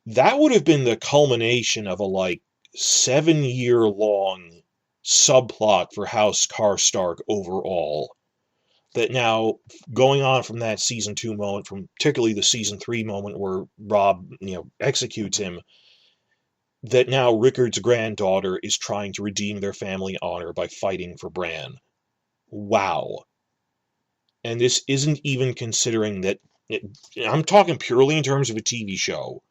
That would have been the culmination of a 7-year long subplot for House Karstark overall. That now, going on from that season 2 moment, from particularly the season 3 moment where Robb, executes him, that now Rickard's granddaughter is trying to redeem their family honor by fighting for Bran. Wow. And this isn't even considering that I'm talking purely in terms of a TV show,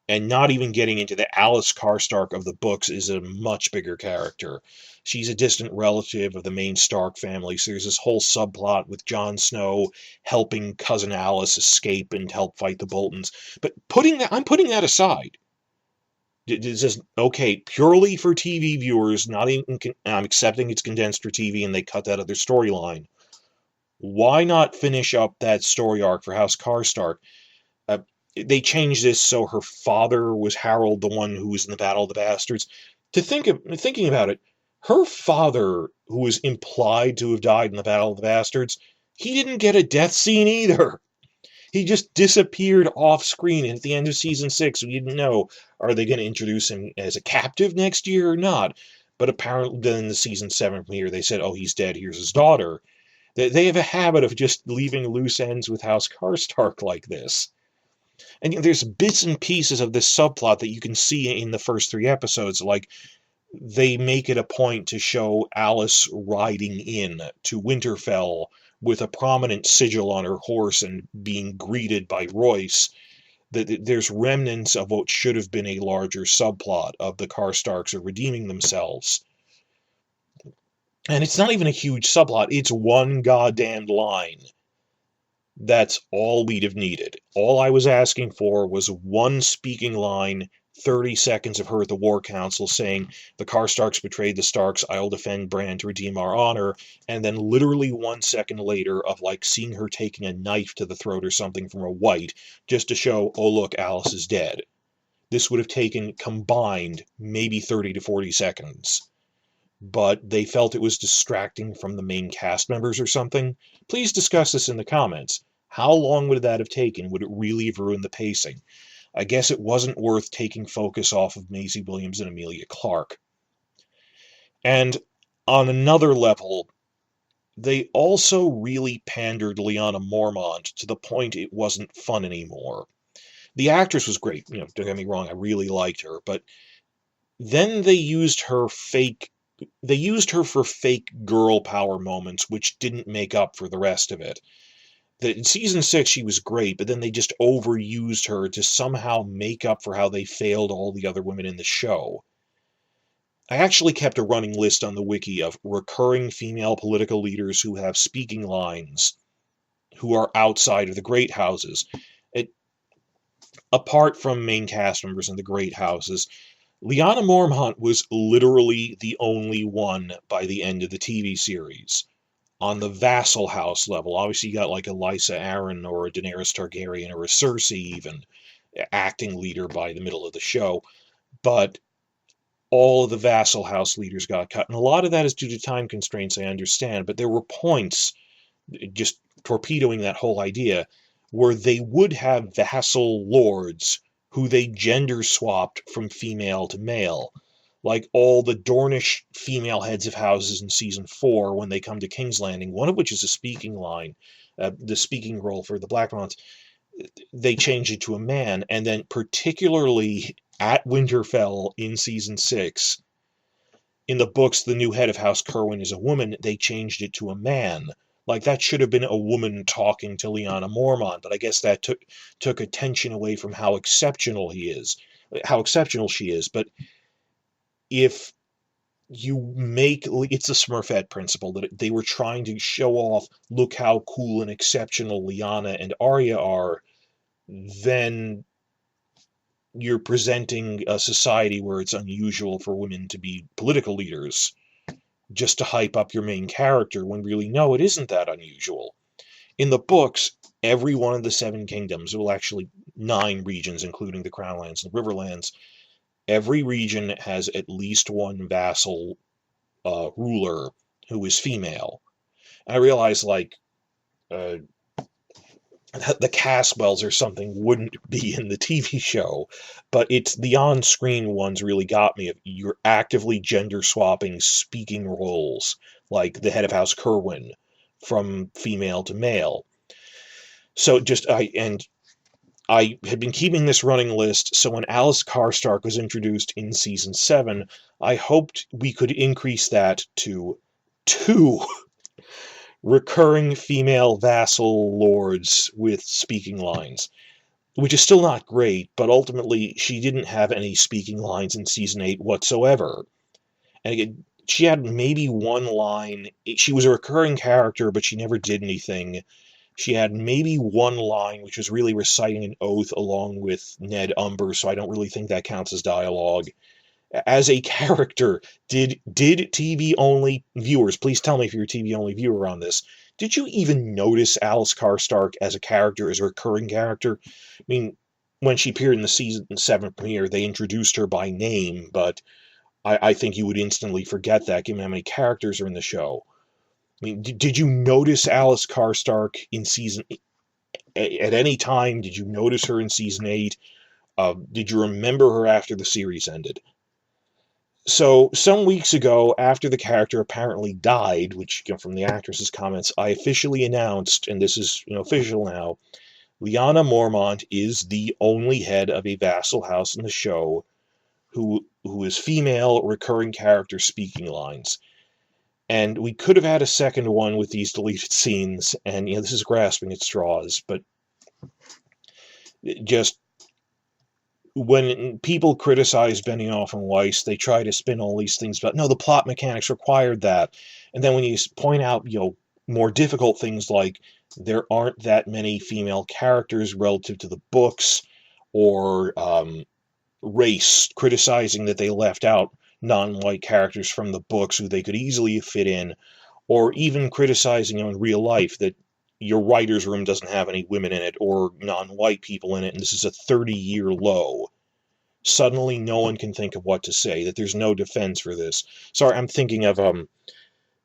and not even getting into the Alice Karstark of the books is a much bigger character. She's a distant relative of the main Stark family, so there's this whole subplot with Jon Snow helping cousin Alice escape and help fight the Boltons. But I'm putting that aside. It's just, okay, purely for TV viewers, not even, I'm accepting it's condensed for TV and they cut that other storyline. Why not finish up that story arc for House Karstark? Uh, they changed this so her father was Harold, the one who was in the Battle of the Bastards. Thinking about it, her father, who was implied to have died in the Battle of the Bastards, he didn't get a death scene either. He just disappeared off screen. And at the end of season 6, we didn't know, are they going to introduce him as a captive next year or not? But apparently, then in the season 7 premiere, they said, oh, he's dead. Here's his daughter. They have a habit of just leaving loose ends with House Karstark like this. And there's bits and pieces of this subplot that you can see in the first 3 episodes. Like, they make it a point to show Alice riding in to Winterfell with a prominent sigil on her horse and being greeted by Royce. There's remnants of what should have been a larger subplot of the Karstarks are redeeming themselves. And it's not even a huge subplot, it's one goddamn line. That's all we'd have needed. All I was asking for was one speaking line, 30 seconds of her at the War Council saying, the Karstarks betrayed the Starks, I'll defend Bran to redeem our honor, and then literally 1 second later of seeing her taking a knife to the throat or something from a white, just to show, oh look, Alice is dead. This would have taken combined maybe 30 to 40 seconds. But they felt it was distracting from the main cast members or something. Please discuss this in the comments. How long would that have taken? Would it really have ruined the pacing? I guess it wasn't worth taking focus off of Maisie Williams and Emilia Clarke. And on another level, they also really pandered Lyanna Mormont to the point it wasn't fun anymore. The actress was great, don't get me wrong, I really liked her, but then they used her for fake girl power moments, which didn't make up for the rest of it. In season 6, she was great, but then they just overused her to somehow make up for how they failed all the other women in the show. I actually kept a running list on the wiki of recurring female political leaders who have speaking lines, who are outside of the great houses. Apart from main cast members in the great houses, Lyanna Mormont was literally the only one by the end of the TV series. On the vassal house level, obviously you got a Lysa Arryn or a Daenerys Targaryen or a Cersei even, acting leader by the middle of the show, but all of the vassal house leaders got cut. And a lot of that is due to time constraints, I understand, but there were points, just torpedoing that whole idea, where they would have vassal lords who they gender swapped from female to male. Like all the Dornish female heads of houses in season 4 when they come to King's Landing, one of which is a speaking line, the speaking role for the Blackmounts, they changed it to a man. And then particularly at Winterfell in season 6, in the books, the new head of House Kerwin is a woman, they changed it to a man. That should have been a woman talking to Lyanna Mormont, but I guess that took attention away from how exceptional she is. But if you make, it's the Smurfette principle, that they were trying to show off, look how cool and exceptional Lyanna and Arya are, then you're presenting a society where it's unusual for women to be political leaders just to hype up your main character, when really, no, it isn't that unusual. In the books, every one of the Seven Kingdoms, well, actually 9 regions, including the Crownlands and the Riverlands, every region has at least one vassal ruler who is female. I realize, like, uh, the Caswells or something wouldn't be in the TV show, but it's the on-screen ones really got me. You're actively gender swapping speaking roles, like the head of House Kerwin, from female to male. So I had been keeping this running list, so when Alice Karstark was introduced in season 7, I hoped we could increase that to 2 recurring female vassal lords with speaking lines, which is still not great, but ultimately she didn't have any speaking lines in season 8 whatsoever. And again, she had maybe one line. She was a recurring character, but she never did anything. She had maybe one line, which was really reciting an oath along with Ned Umber, so I don't really think that counts as dialogue. As a character, did TV-only viewers, please tell me if you're a TV-only viewer on this, did you even notice Alice Karstark as a character, as a recurring character? I mean, when she appeared in the season 7 premiere, they introduced her by name, but I think you would instantly forget that, given how many characters are in the show. I mean, did you notice Alice Karstark in season at any time? Did you notice her in season 8? Did you remember her after the series ended? So, some weeks ago, after the character apparently died, which, from the actress's comments, I officially announced, and this is official now, Lyanna Mormont is the only head of a vassal house in the show who is female, recurring character speaking lines. And we could have had a second one with these deleted scenes, and this is grasping at straws, but just when people criticize Benioff and Weiss, they try to spin all these things about, no, the plot mechanics required that. And then when you point out, more difficult things like there aren't that many female characters relative to the books, or race, criticizing that they left out non-white characters from the books who they could easily fit in, or even criticizing in real life that your writer's room doesn't have any women in it or non-white people in it, and this is a 30-year low. Suddenly no one can think of what to say, that there's no defense for this. Sorry, I'm thinking of,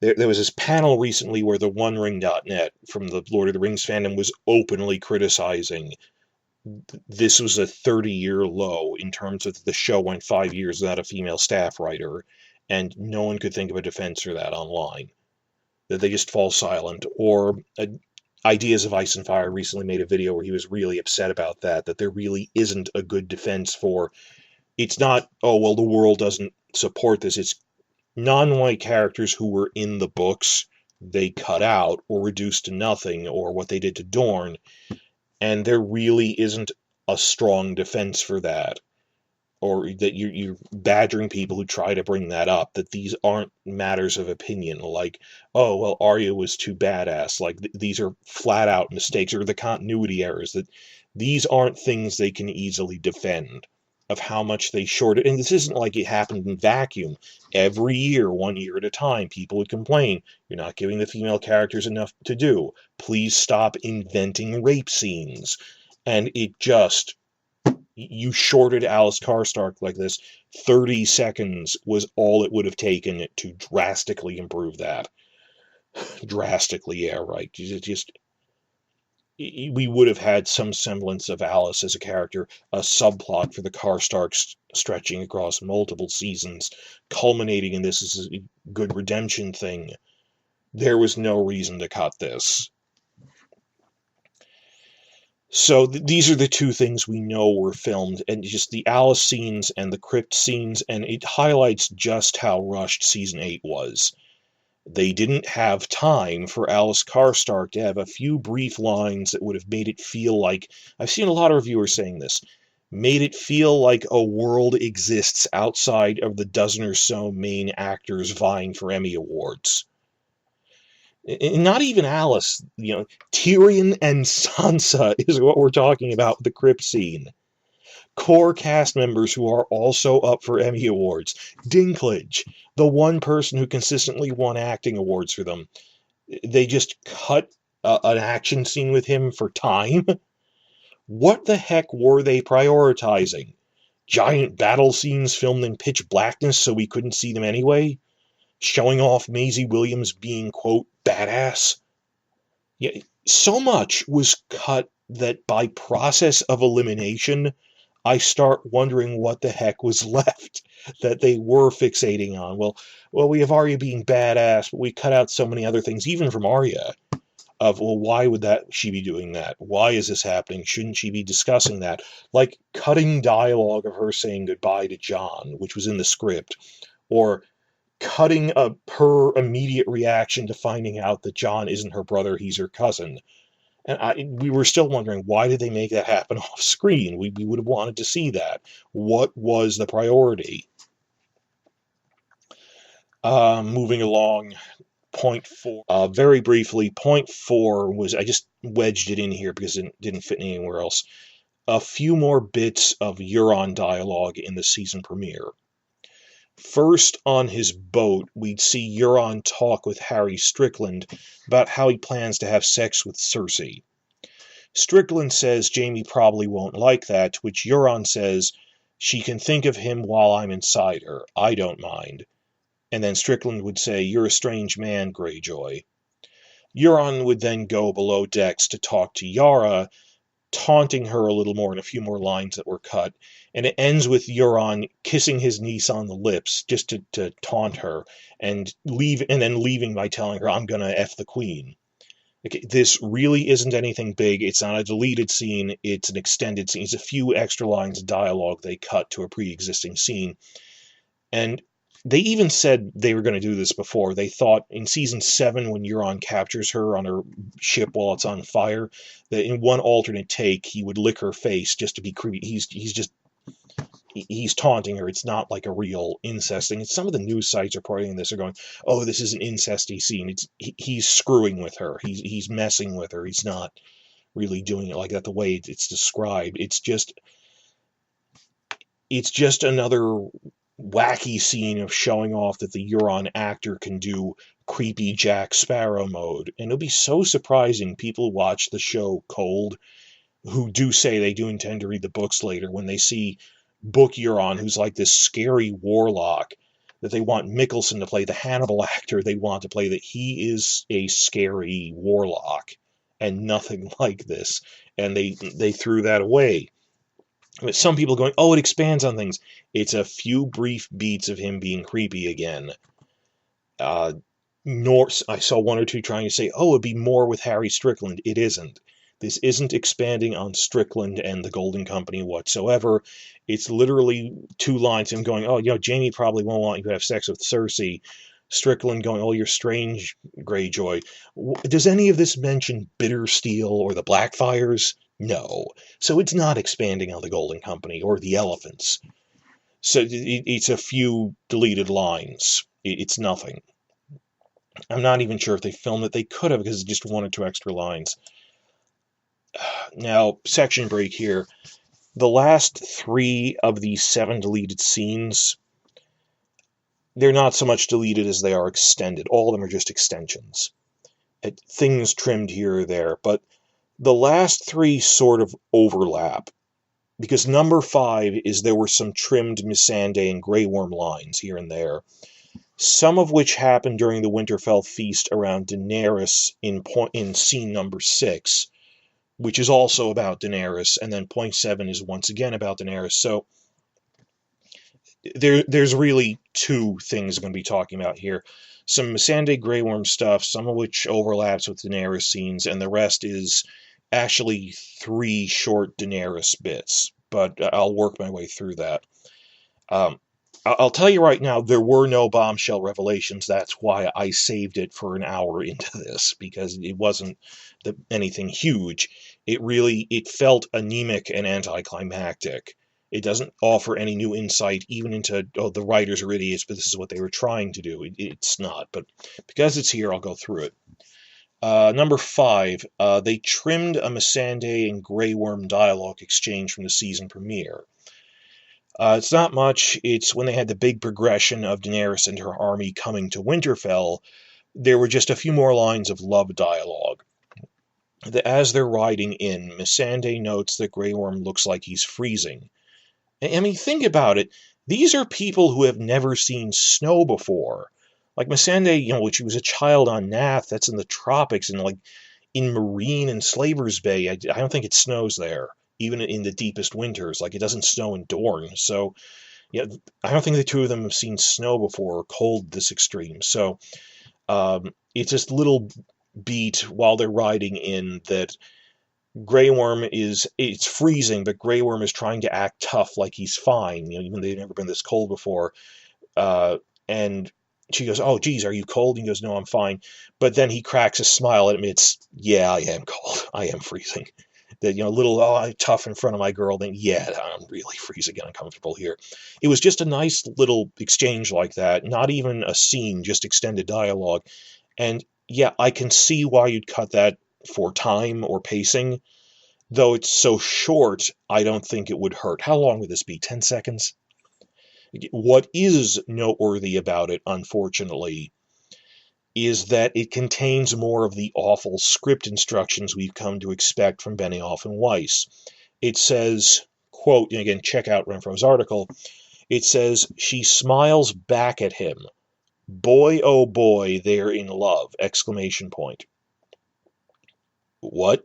there was this panel recently where the OneRing.net from the Lord of the Rings fandom was openly criticizing this was a 30-year low in terms of the show went 5 years without a female staff writer, and no one could think of a defense for that online. That they just fall silent. Or Ideas of Ice and Fire recently made a video where he was really upset about that there really isn't a good defense for, it's not, oh, well, the world doesn't support this, it's non-white characters who were in the books, they cut out or reduced to nothing, or what they did to Dorne, and there really isn't a strong defense for that. Or that you're badgering people who try to bring that up, that these aren't matters of opinion, like, oh, well, Arya was too badass, like, these are flat-out mistakes, or the continuity errors, that these aren't things they can easily defend, of how much they shorted, and this isn't like it happened in vacuum. Every year, 1 year at a time, people would complain, you're not giving the female characters enough to do, please stop inventing rape scenes, and it just, you shorted Alice Karstark like this, 30 seconds was all it would have taken to drastically improve that. Drastically, yeah, right. We would have had some semblance of Alice as a character, a subplot for the Karstarks stretching across multiple seasons, culminating in this as a good redemption thing. There was no reason to cut this. So these are the two things we know were filmed, and just the Alice scenes and the crypt scenes, and it highlights just how rushed season 8 was. They didn't have time for Alice Karstark to have a few brief lines that would have made it feel like, I've seen a lot of reviewers saying this, made it feel like a world exists outside of the dozen or so main actors vying for Emmy Awards. Not even Alice, Tyrion and Sansa is what we're talking about with the crypt scene. core cast members who are also up for Emmy Awards. Dinklage, the one person who consistently won acting awards for them. They just cut an action scene with him for time. What the heck were they prioritizing? Giant battle scenes filmed in pitch blackness so we couldn't see them anyway? Showing off Maisie Williams being, quote, badass? Yeah, so much was cut that by process of elimination, I start wondering what the heck was left that they were fixating on. Well, we have Arya being badass, but we cut out so many other things, even from Arya. Of, well, why would she be doing that? Why is this happening? Shouldn't she be discussing that? Like cutting dialogue of her saying goodbye to Jon, which was in the script, or cutting her immediate reaction to finding out that Jon isn't her brother, he's her cousin. And we were still wondering, why did they make that happen off screen? We would have wanted to see that. What was the priority? Moving along, point 4. Very briefly, point 4 was, I just wedged it in here because it didn't fit anywhere else. A few more bits of Euron dialogue in the season premiere. First, on his boat, we'd see Euron talk with Harry Strickland about how he plans to have sex with Cersei. Strickland says Jaime probably won't like that, to which Euron says, she can think of him while I'm inside her. I don't mind. And then Strickland would say, you're a strange man, Greyjoy. Euron would then go below decks to talk to Yara, taunting her a little more in a few more lines that were cut. And it ends with Euron kissing his niece on the lips just to taunt her and then leaving by telling her, I'm going to F the queen. Okay, this really isn't anything big. It's not a deleted scene. It's an extended scene. It's a few extra lines of dialogue they cut to a pre-existing scene. And they even said they were going to do this before. They thought in season 7, when Euron captures her on her ship while it's on fire, that in one alternate take he would lick her face just to be creepy. He's taunting her. It's not like a real incest thing. Some of the news sites reporting this are going, "Oh, this is an incesty scene." He's screwing with her. He's messing with her. He's not really doing it like that. The way it's described, it's just another wacky scene of showing off that the Euron actor can do creepy Jack Sparrow mode. And it'll be so surprising, people who watch the show cold, who do say they do intend to read the books later, when they see Book Euron, who's like this scary warlock, that they want Mickelson to play, the Hannibal actor they want to play, that he is a scary warlock and nothing like this. And they threw that away. But some people going, oh, it expands on things. It's a few brief beats of him being creepy again. I saw one or two trying to say, oh, it'd be more with Harry Strickland. It isn't. This isn't expanding on Strickland and the Golden Company whatsoever. It's literally 2 lines of him going, oh, Jaime probably won't want you to have sex with Cersei. Strickland going, oh, you're strange, Greyjoy. Does any of this mention Bittersteel or the Blackfires? No. So it's not expanding on the Golden Company or the Elephants. So it's a few deleted lines. It's nothing. I'm not even sure if they filmed it. They could have, because it's just 1 or 2 extra lines. Now, section break here. The last 3 of the 7 deleted scenes, they're not so much deleted as they are extended. All of them are just extensions. Things trimmed here or there, but the last 3 sort of overlap, because number 5 is there were some trimmed Missandei and Grey Worm lines here and there, some of which happened during the Winterfell feast around Daenerys in scene number 6, which is also about Daenerys, and then point 7 is once again about Daenerys. So there's really 2 things I'm going to be talking about here. Some Missandei Grey Worm stuff, some of which overlaps with Daenerys scenes, and the rest is actually 3 short Daenerys bits, but I'll work my way through that. I'll tell you right now, there were no bombshell revelations. That's why I saved it for an hour into this, because it wasn't anything huge. It felt anemic and anticlimactic. It doesn't offer any new insight even into, oh, the writers are idiots, but this is what they were trying to do. It's not, but because it's here, I'll go through it. Number 5, they trimmed a Missandei and Grey Worm dialogue exchange from the season premiere. It's not much. It's when they had the big progression of Daenerys and her army coming to Winterfell, there were just a few more lines of love dialogue. As they're riding in, Missandei notes that Grey Worm looks like he's freezing. I mean, think about it. These are people who have never seen snow before. Like Missandei, when she was a child on Nath, that's in the tropics, and like in Marine and Slaver's Bay, I don't think it snows there, even in the deepest winters. Like it doesn't snow in Dorne. So, yeah, I don't think the two of them have seen snow before or cold this extreme. So, it's this little beat while they're riding in that Grey Worm it's freezing, but Grey Worm is trying to act tough like he's fine, even though they've never been this cold before. And she goes, "Oh, geez, are you cold?" And he goes, "No, I'm fine." But then he cracks a smile and admits, "Yeah, I am cold. I am freezing." That, little, "Oh, I'm tough in front of my girl." Then, "Yeah, I'm really freezing and uncomfortable here." It was just a nice little exchange like that. Not even a scene, just extended dialogue. And yeah, I can see why you'd cut that for time or pacing. Though it's so short, I don't think it would hurt. How long would this be? 10 seconds? What is noteworthy about it, unfortunately, is that it contains more of the awful script instructions we've come to expect from Benioff and Weiss. It says, quote, and again, check out Renfro's article, it says, "She smiles back at him. Boy, oh boy, they're in love!" Exclamation point. What?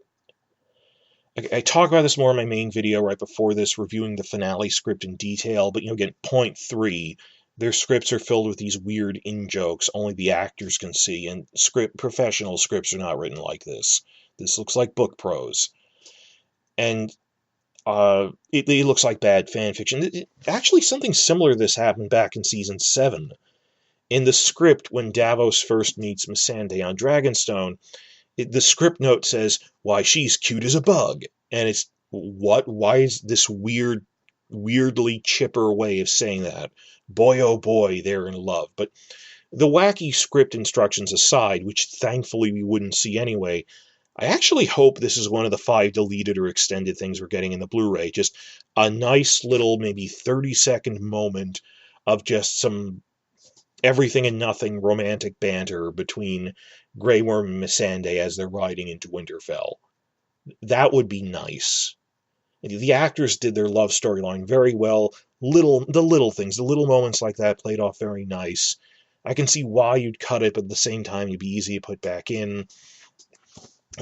I talk about this more in my main video right before this, reviewing the finale script in detail, but again, point 3, their scripts are filled with these weird in-jokes only the actors can see, and professional scripts are not written like this. This looks like book prose. And it looks like bad fan fiction. Actually, something similar to this happened back in Season 7. In the script, when Davos first meets Missandei on Dragonstone, the script note says, "Why, she's cute as a bug." And it's, what? Why is this weirdly chipper way of saying that? Boy, oh boy, they're in love. But the wacky script instructions aside, which thankfully we wouldn't see anyway, I actually hope this is one of the 5 deleted or extended things we're getting in the Blu-ray. Just a nice little, maybe 30-second moment of just some everything and nothing romantic banter between Grey Worm and Missandei as they're riding into Winterfell. That would be nice. The actors did their love storyline very well. The little things, the little moments like that played off very nice. I can see why you'd cut it, but at the same time, it'd be easy to put back in.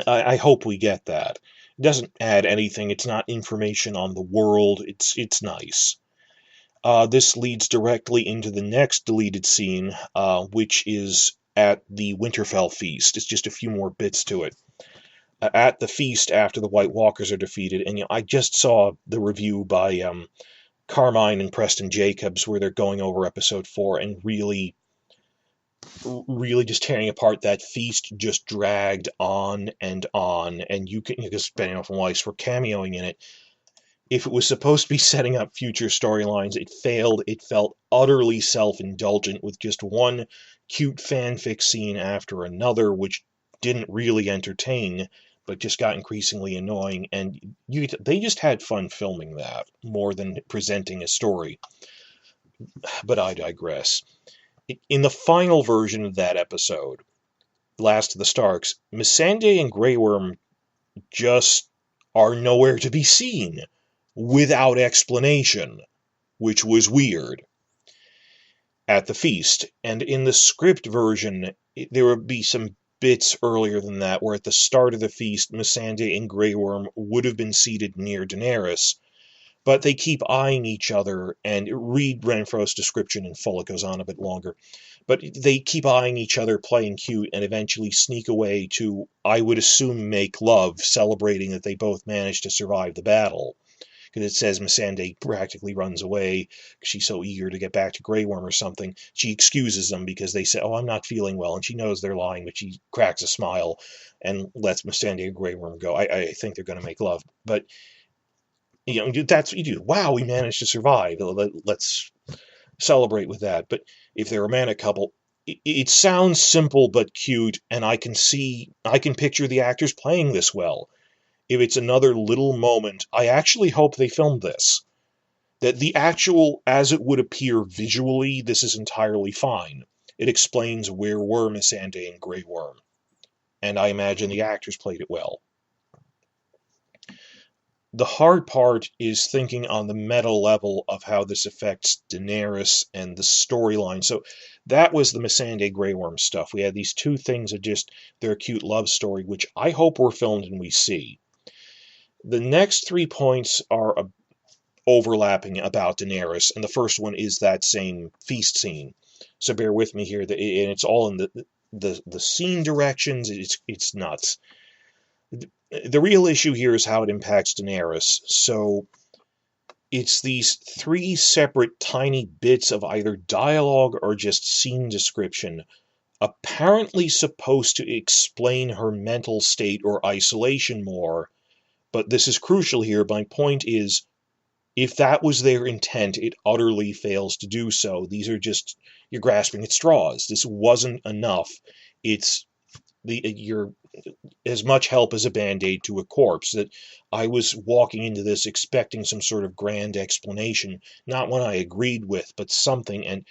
I hope we get that. It doesn't add anything. It's not information on the world. It's nice. This leads directly into the next deleted scene, which is at the Winterfell feast. It's just a few more bits to it. At the feast, after the White Walkers are defeated, and I just saw the review by Carmine and Preston Jacobs where they're going over episode 4 and really just tearing apart that feast. Just dragged on, and you can, because Benioff and Weiss were cameoing in it. If it was supposed to be setting up future storylines, it failed. It felt utterly self-indulgent with just one cute fanfic scene after another, which didn't really entertain, but just got increasingly annoying. And they just had fun filming that more than presenting a story. But I digress. In the final version of that episode, Last of the Starks, Missandei and Grey Worm just are nowhere to be seen, without explanation, which was weird, at the feast. And in the script version, there would be some bits earlier than that, where at the start of the feast, Missandei and Grey Worm would have been seated near Daenerys, but they keep eyeing each other, and read Renfro's description in full, it goes on a bit longer, but they keep eyeing each other, playing cute, and eventually sneak away to, I would assume, make love, celebrating that they both managed to survive the battle. Because it says Missandei practically runs away because she's so eager to get back to Grey Worm or something. She excuses them because they say, "Oh, I'm not feeling well," and she knows they're lying, but she cracks a smile and lets Missandei and Grey Worm go. I think they're going to make love, but that's what you do. Wow, we managed to survive. Let's celebrate with that. But if they're a romantic couple, it sounds simple but cute, and I can picture the actors playing this well. If it's another little moment, I actually hope they filmed this. That the actual, as it would appear visually, this is entirely fine. It explains where were Missandei and Grey Worm, and I imagine the actors played it well. The hard part is thinking on the meta level of how this affects Daenerys and the storyline. So that was the Missandei Grey Worm stuff. We had these two things of just their cute love story, which I hope were filmed and we see. The next 3 points are overlapping about Daenerys, and the first one is that same feast scene. So bear with me here, and it's all in the scene directions. It's nuts. The real issue here is how it impacts Daenerys. So it's these 3 separate tiny bits of either dialogue or just scene description, apparently supposed to explain her mental state or isolation more. But this is crucial here. My point is, if that was their intent, it utterly fails to do so. These are just, you're grasping at straws. This wasn't enough. You're as much help as a band-aid to a corpse. That I was walking into this expecting some sort of grand explanation, not one I agreed with, but something, and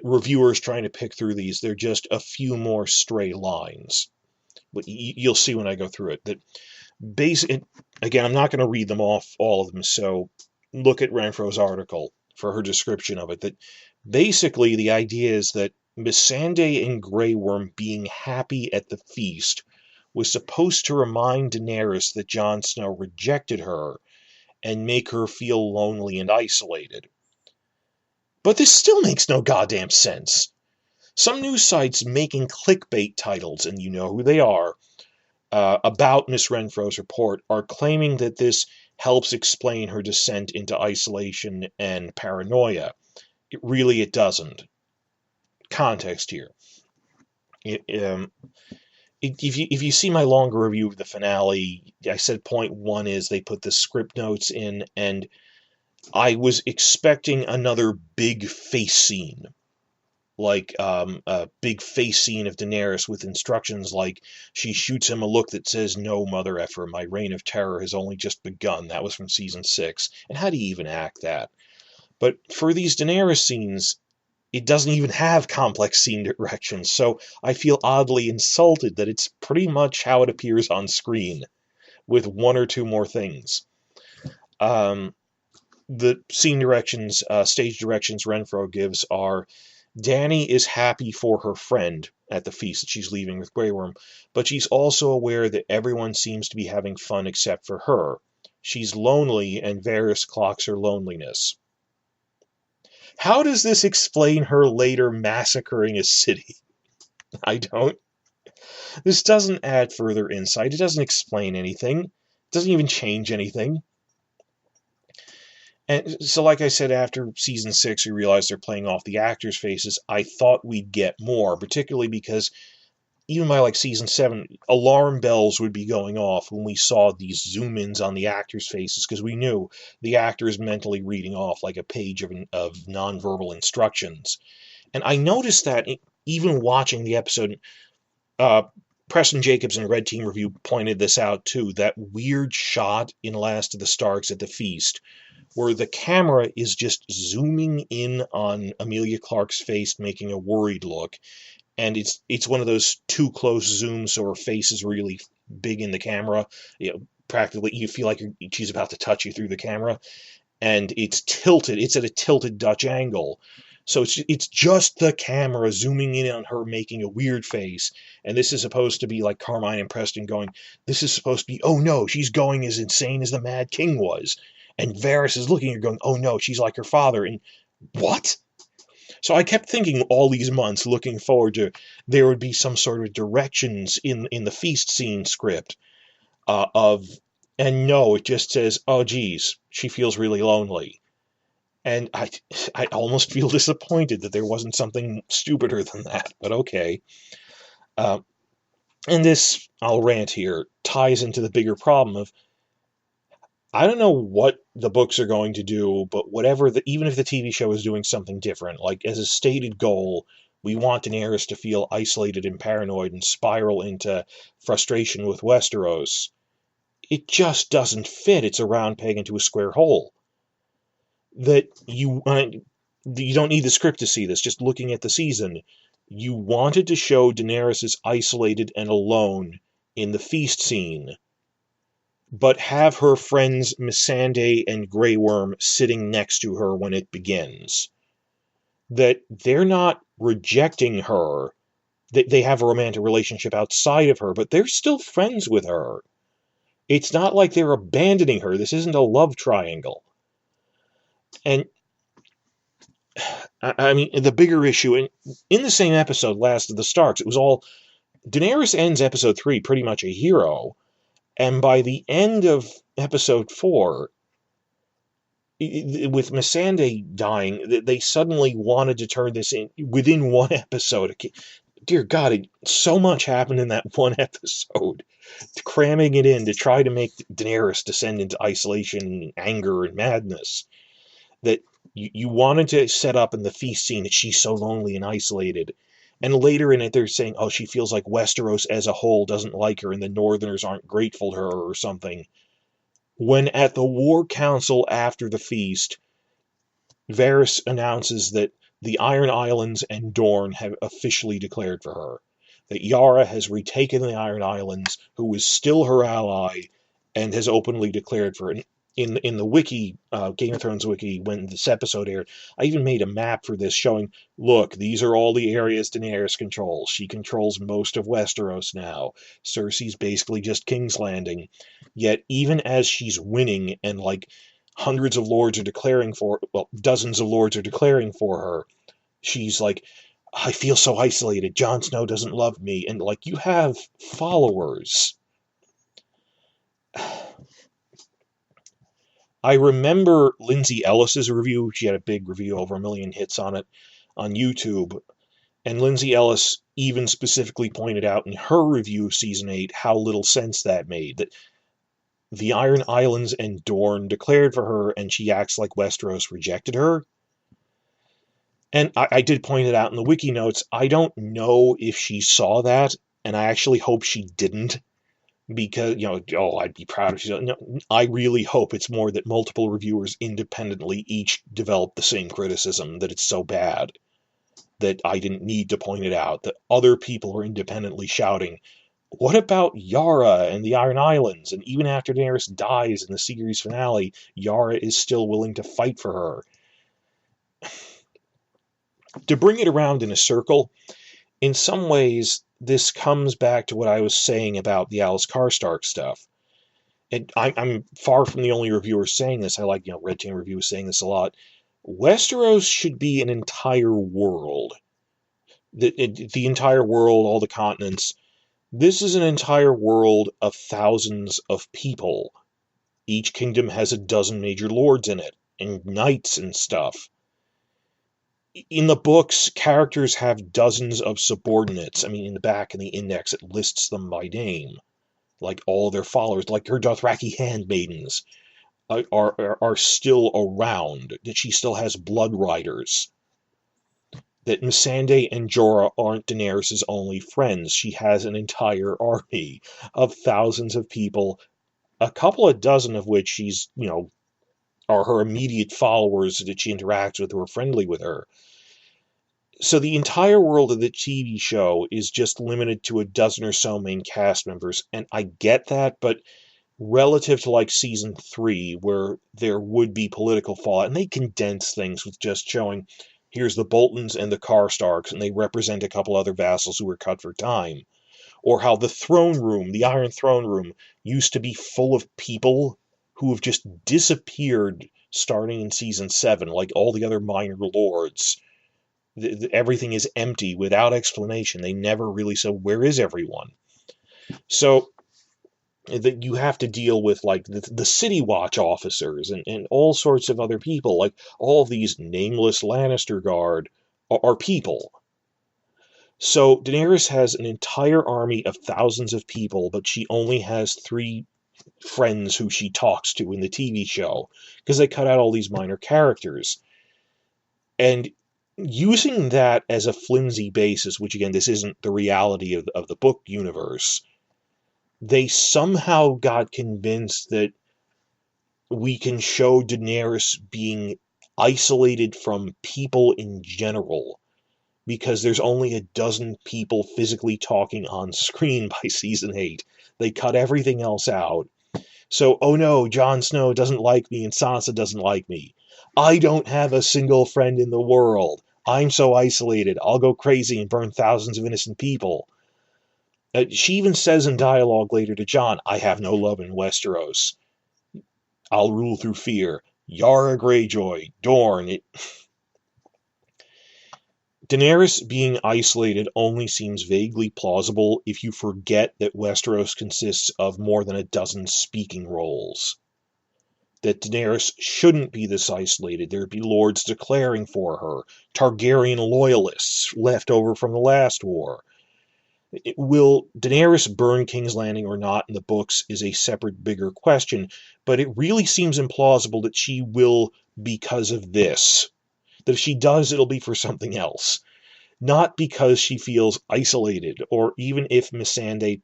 reviewers trying to pick through these, they're just a few more stray lines. But you'll see when I go through it. That again, I'm not going to read them off, all of them, so look at Renfro's article for her description of it. That basically the idea is that Missandei and Grey Worm being happy at the feast was supposed to remind Daenerys that Jon Snow rejected her and make her feel lonely and isolated. But this still makes no goddamn sense. Some news sites making clickbait titles, and you know who they are, about Miss Renfro's report are claiming that this helps explain her descent into isolation and paranoia. It doesn't. Context here. If you see my longer review of the finale, I said point 1 is they put the script notes in, and I was expecting another big face scene. Like a big face scene of Daenerys with instructions like she shoots him a look that says, "No, mother effer, my reign of terror has only just begun." That was from season 6. And how do you even act that? But for these Daenerys scenes, it doesn't even have complex scene directions, so I feel oddly insulted that it's pretty much how it appears on screen, with 1 or 2 more things. The scene directions, stage directions Renfro gives are: Dany is happy for her friend at the feast that she's leaving with Grey Worm, but she's also aware that everyone seems to be having fun except for her. She's lonely, and Varys clocks her loneliness. How does this explain her later massacring a city? I don't. This doesn't add further insight. It doesn't explain anything. It doesn't even change anything. And so, like I said, after season 6, we realized they're playing off the actors' faces. I thought we'd get more, particularly because even by like season 7, alarm bells would be going off when we saw these zoom-ins on the actors' faces, because we knew the actor is mentally reading off like a page of nonverbal instructions. And I noticed that even watching the episode, Preston Jacobs in Red Team Review pointed this out too, that weird shot in Last of the Starks at the feast, where the camera is just zooming in on Emilia Clarke's face, making a worried look, and it's one of those too close zooms, so her face is really big in the camera. Practically, you feel like she's about to touch you through the camera, and it's tilted. It's at a tilted Dutch angle, so it's just the camera zooming in on her making a weird face, and this is supposed to be like Carmine and Preston going, this is supposed to be, oh no, she's going as insane as the Mad King was. And Varys is looking at her going, oh no, she's like her father. And what? So I kept thinking all these months, looking forward to there would be some sort of directions in the feast scene script and no, it just says, oh geez, she feels really lonely. And I almost feel disappointed that there wasn't something stupider than that, but okay. And this, I'll rant here, ties into the bigger problem of, I don't know what the books are going to do, but even if the TV show is doing something different, like as a stated goal, we want Daenerys to feel isolated and paranoid and spiral into frustration with Westeros. It just doesn't fit. It's a round peg into a square hole. that you don't need the script to see this, just looking at the season, you wanted to show Daenerys as isolated and alone in the feast scene, but have her friends Missandei and Grey Worm sitting next to her when it begins. That they're not rejecting her. They have a romantic relationship outside of her, but they're still friends with her. It's not like they're abandoning her. This isn't a love triangle. And I mean, the bigger issue, in the same episode, Last of the Starks, it was all, Daenerys ends episode 3 pretty much a hero, and by the end of episode 4, with Missandei dying, they suddenly wanted to turn this in within one episode. Dear God, so much happened in that one episode. Cramming it in to try to make Daenerys descend into isolation, anger, and madness. That you wanted to set up in the feast scene that she's so lonely and isolated. And later in it, they're saying, oh, she feels like Westeros as a whole doesn't like her and the Northerners aren't grateful to her or something. When at the War Council after the feast, Varys announces that the Iron Islands and Dorne have officially declared for her. That Yara has retaken the Iron Islands, who is still her ally, and has openly declared for it. In the wiki, Game of Thrones wiki, when this episode aired, I even made a map for this showing, look, these are all the areas Daenerys controls. She controls most of Westeros now. Cersei's basically just King's Landing. Yet even as she's winning and like hundreds of lords are declaring for, well, dozens of lords are declaring for her, she's like, I feel so isolated. Jon Snow doesn't love me. And like, you have followers. I remember Lindsay Ellis's review. She had a big review, over 1 million hits on it on YouTube. And Lindsay Ellis even specifically pointed out in her review of season 8 how little sense that made. That the Iron Islands and Dorne declared for her, and she acts like Westeros rejected her. And I did point it out in the wiki notes. I don't know if she saw that, and I actually hope she didn't, because, I'd be proud if she said, no, I really hope it's more that multiple reviewers independently each developed the same criticism, that it's so bad that I didn't need to point it out, that other people are independently shouting, what about Yara and the Iron Islands? And even after Daenerys dies in the series finale, Yara is still willing to fight for her. To bring it around in a circle, in some ways, this comes back to what I was saying about the Alice Karstark stuff. And I'm far from the only reviewer saying this. I like, Red Team Review saying this a lot. Westeros should be an entire world. The entire world, all the continents. This is an entire world of thousands of people. Each kingdom has a dozen major lords in it, and knights and stuff. In the books, characters have dozens of subordinates. I mean, in the back in the index, it lists them by name. Like all their followers, like her Dothraki handmaidens, are still around. That she still has blood riders. That Missandei and Jorah aren't Daenerys' only friends. She has an entire army of thousands of people, a couple of dozen of which she's, are her immediate followers that she interacts with who are friendly with her. So the entire world of the TV show is just limited to a dozen or so main cast members, and I get that, but relative to like season 3, where there would be political fallout, and they condense things with just showing, here's the Boltons and the Karstarks, and they represent a couple other vassals who were cut for time. Or how the throne room, the Iron Throne Room, used to be full of people who have just disappeared starting in season 7, like all the other minor lords. Everything is empty without explanation. They never really said, where is everyone? So that you have to deal with like the City Watch officers and all sorts of other people, like all of these nameless Lannister guard are people. So Daenerys has an entire army of thousands of people, but she only has 3 friends who she talks to in the TV show, because they cut out all these minor characters. And using that as a flimsy basis, which again, this isn't the reality of the book universe, they somehow got convinced that we can show Daenerys being isolated from people in general, because there's only a dozen people physically talking on screen by season 8. They cut everything else out. So, oh no, Jon Snow doesn't like me and Sansa doesn't like me. I don't have a single friend in the world. I'm so isolated. I'll go crazy and burn thousands of innocent people. She even says in dialogue later to Jon, I have no love in Westeros. I'll rule through fear. Yara Greyjoy, Dorne. Daenerys being isolated only seems vaguely plausible if you forget that Westeros consists of more than a dozen speaking roles. That Daenerys shouldn't be this isolated. There'd be lords declaring for her, Targaryen loyalists left over from the last war. Will Daenerys burn King's Landing or not in the books is a separate, bigger question, but it really seems implausible that she will because of this. That if she does, it'll be for something else. Not because she feels isolated, or even if Missandei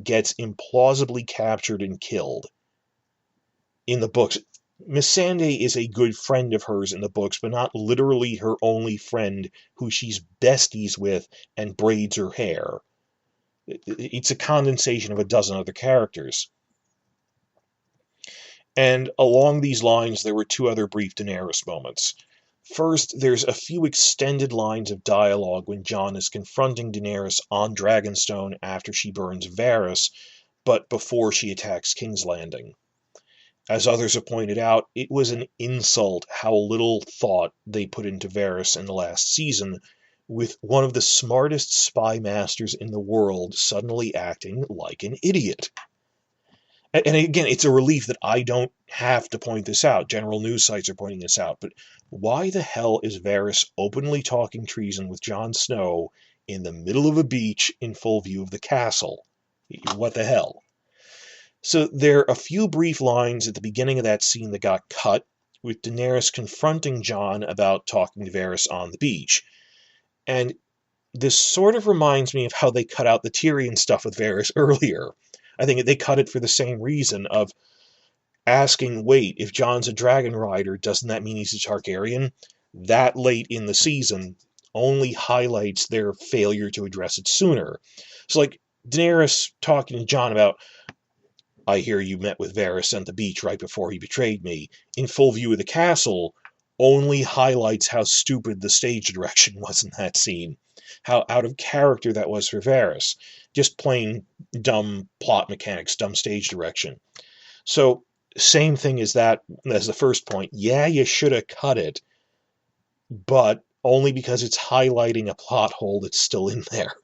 gets implausibly captured and killed. In the books, Missandei is a good friend of hers in the books, but not literally her only friend who she's besties with and braids her hair. It's a condensation of a dozen other characters. And along these lines, there were two other brief Daenerys moments. First, there's a few extended lines of dialogue when Jon is confronting Daenerys on Dragonstone after she burns Varys, but before she attacks King's Landing. As others have pointed out, it was an insult how little thought they put into Varys in the last season, with one of the smartest spy masters in the world suddenly acting like an idiot. And again, it's a relief that I don't have to point this out. General news sites are pointing this out. But why the hell is Varys openly talking treason with Jon Snow in the middle of a beach in full view of the castle? What the hell? So there are a few brief lines at the beginning of that scene that got cut, with Daenerys confronting Jon about talking to Varys on the beach. And this sort of reminds me of how they cut out the Tyrion stuff with Varys earlier. I think they cut it for the same reason of asking, wait, if Jon's a dragon rider, doesn't that mean he's a Targaryen? That late in the season only highlights their failure to address it sooner. So like Daenerys talking to Jon about, I hear you met with Varys on the beach right before he betrayed me, in full view of the castle, only highlights how stupid the stage direction was in that scene. How out of character that was for Varys. Just plain dumb plot mechanics, dumb stage direction. So, same thing as that, as the first point. Yeah, you should have cut it, but only because it's highlighting a plot hole that's still in there.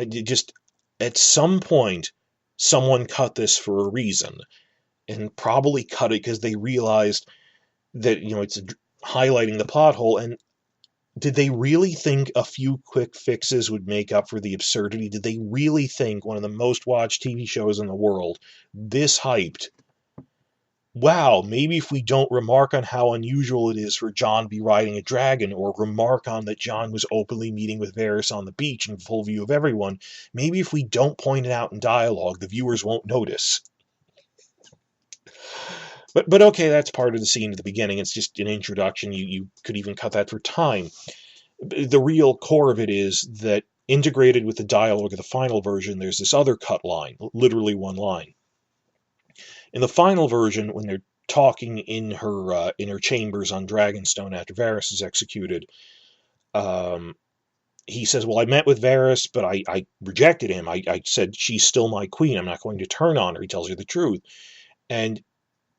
Just, at some point, someone cut this for a reason, and probably cut it because they realized that, it's highlighting the plot hole, and did they really think a few quick fixes would make up for the absurdity? Did they really think one of the most watched TV shows in the world, this hyped, wow, maybe if we don't remark on how unusual it is for Jon to be riding a dragon, or remark on that Jon was openly meeting with Varys on the beach in full view of everyone, maybe if we don't point it out in dialogue, the viewers won't notice. But okay, that's part of the scene at the beginning. It's just an introduction. You could even cut that for time. The real core of it is that integrated with the dialogue of the final version, there's this other cut line, literally one line. In the final version, when they're talking in her chambers on Dragonstone after Varys is executed, he says, well, I met with Varys, but I rejected him. I said, she's still my queen. I'm not going to turn on her. He tells her the truth. And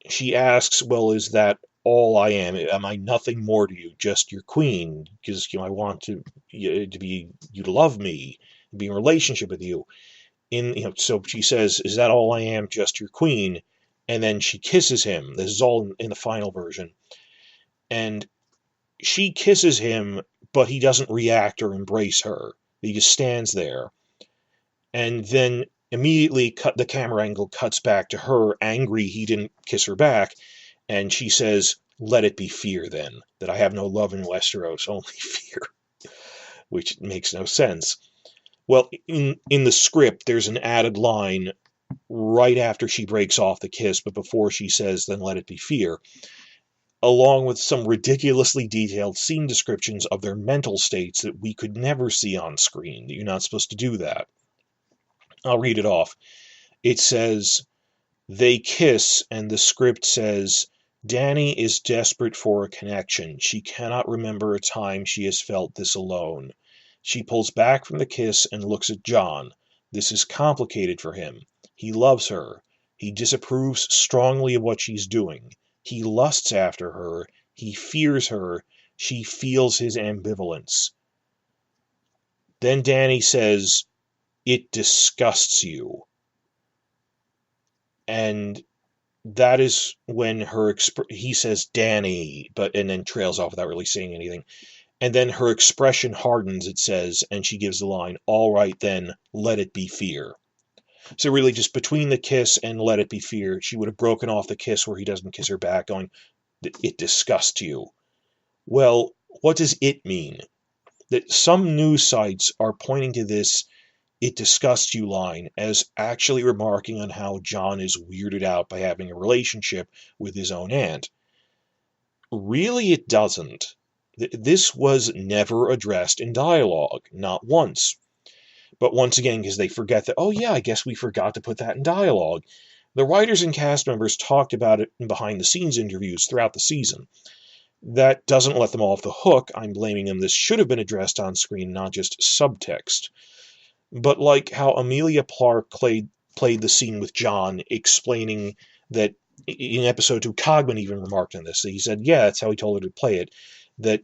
she asks, well, is that all I am? Am I nothing more to you, just your queen? Because I want you to love me, be in a relationship with you. So she says, is that all I am, just your queen? And then she kisses him. This is all in the final version. And she kisses him, but he doesn't react or embrace her. He just stands there. And then immediately the camera angle cuts back to her, angry he didn't kiss her back, and she says, let it be fear then, that I have no love in Westeros, only fear, which makes no sense. Well, in the script, there's an added line right after she breaks off the kiss, but before she says, then let it be fear, along with some ridiculously detailed scene descriptions of their mental states that we could never see on screen. You're not supposed to do that. I'll read it off. It says, they kiss, and the script says, Danny is desperate for a connection. She cannot remember a time she has felt this alone. She pulls back from the kiss and looks at John. This is complicated for him. He loves her. He disapproves strongly of what she's doing. He lusts after her. He fears her. She feels his ambivalence. Then Danny says, it disgusts you. And that is when he says Danny, and then trails off without really saying anything. And then her expression hardens, it says, and she gives the line, all right then, let it be fear. So really just between the kiss and let it be fear, she would have broken off the kiss where he doesn't kiss her back, going, it disgusts you. Well, what does it mean? That some news sites are pointing to this it disgusts you line as actually remarking on how John is weirded out by having a relationship with his own aunt. Really, it doesn't. This was never addressed in dialogue, not once. But once again, because they forget that, oh yeah, I guess we forgot to put that in dialogue. The writers and cast members talked about it in behind-the-scenes interviews throughout the season. That doesn't let them off the hook. I'm blaming them. This should have been addressed on screen, not just subtext. But like how Amelia Clark played the scene with John, explaining that in episode 2, Cogman even remarked on this. He said, yeah, that's how he told her to play it. That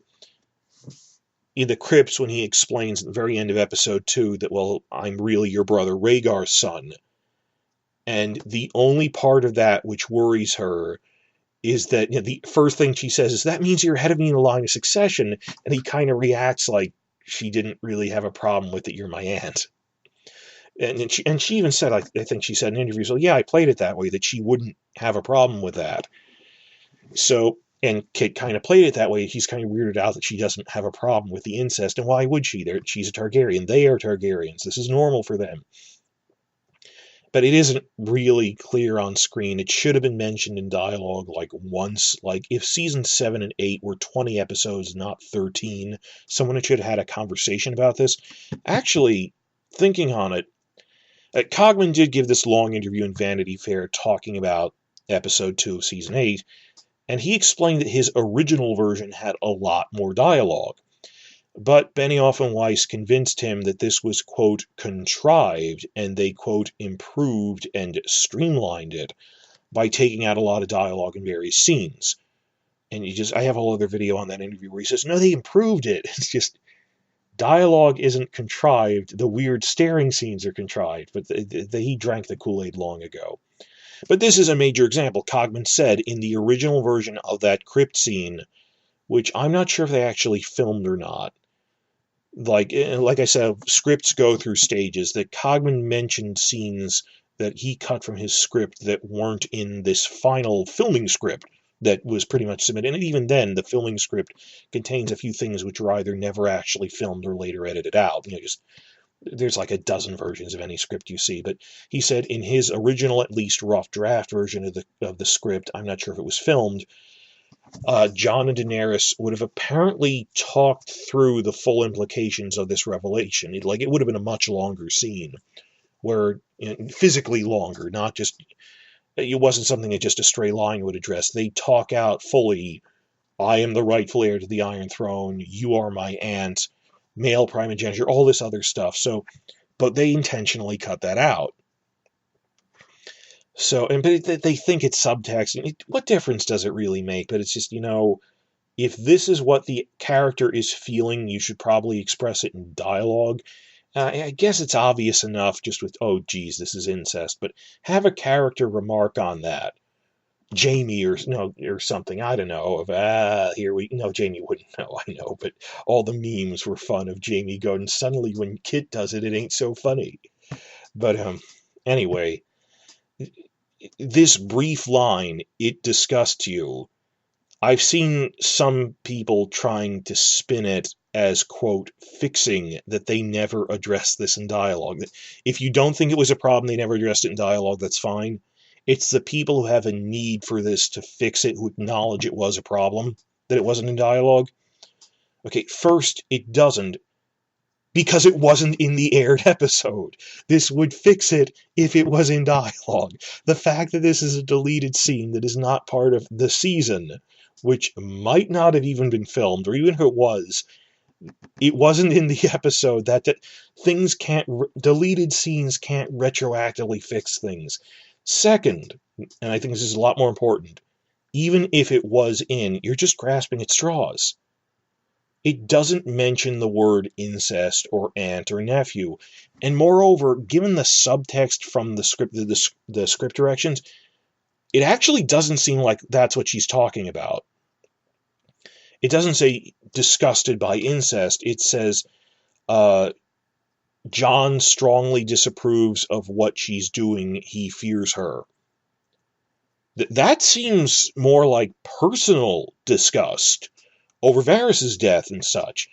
in the crypts, when he explains at the very end of episode 2 that, well, I'm really your brother Rhaegar's son. And the only part of that which worries her is that, the first thing she says is, that means you're ahead of me in the line of succession. And he kind of reacts like she didn't really have a problem with it. You're my aunt. And she even said, I think she said in interviews, well, yeah, I played it that way, that she wouldn't have a problem with that. So, and Kit kind of played it that way. He's kind of weirded out that she doesn't have a problem with the incest. And why would she? She's a Targaryen. They are Targaryens. This is normal for them. But it isn't really clear on screen. It should have been mentioned in dialogue like once. Like if season 7 and 8 were 20 episodes, not 13, someone should have had a conversation about this. Actually, thinking on it, Cogman did give this long interview in Vanity Fair talking about episode 2 of season 8, and he explained that his original version had a lot more dialogue. But Benioff and Weiss convinced him that this was, quote, contrived, and they, quote, improved and streamlined it by taking out a lot of dialogue in various scenes. And I have a whole other video on that interview where he says, no, they improved it. It's just, dialogue isn't contrived. The weird staring scenes are contrived, but he drank the Kool-Aid long ago. But this is a major example. Cogman said in the original version of that crypt scene, which I'm not sure if they actually filmed or not. Like I said, scripts go through stages. That Cogman mentioned scenes that he cut from his script that weren't in this final filming script that was pretty much submitted. And even then, the filming script contains a few things which were either never actually filmed or later edited out. There's like a dozen versions of any script you see. But he said in his original, at least rough draft version of the script, I'm not sure if it was filmed, Jon and Daenerys would have apparently talked through the full implications of this revelation. It would have been a much longer scene, where physically longer, not just. It wasn't something that just a stray line would address. They talk out fully, I am the rightful heir to the Iron Throne, you are my aunt, male primogeniture, all this other stuff. So, but they intentionally cut that out. So, but they think it's subtext. What difference does it really make? But it's just, if this is what the character is feeling, you should probably express it in dialogue. I guess it's obvious enough just with, oh, geez, this is incest, but have a character remark on that. Jamie or something, I don't know, Jamie wouldn't know, I know, but all the memes were fun of Jamie going, suddenly when Kit does it, it ain't so funny. But anyway, this brief line, it disgusts you. I've seen some people trying to spin it as, quote, fixing that they never addressed this in dialogue. If you don't think it was a problem, they never addressed it in dialogue, that's fine. It's the people who have a need for this to fix it, who acknowledge it was a problem, that it wasn't in dialogue. Okay, first, it doesn't, because it wasn't in the aired episode. This would fix it if it was in dialogue. The fact that this is a deleted scene that is not part of the season, which might not have even been filmed, or even if it wasn't in the episode, that things can't, deleted scenes can't retroactively fix things. Second, and I think this is a lot more important, even if it was in, you're just grasping at straws. It doesn't mention the word incest or aunt or nephew. And moreover, given the subtext from the script, the script directions, it actually doesn't seem like that's what she's talking about. It doesn't say disgusted by incest. It says John strongly disapproves of what she's doing. He fears her. That seems more like personal disgust over Varys's death and such.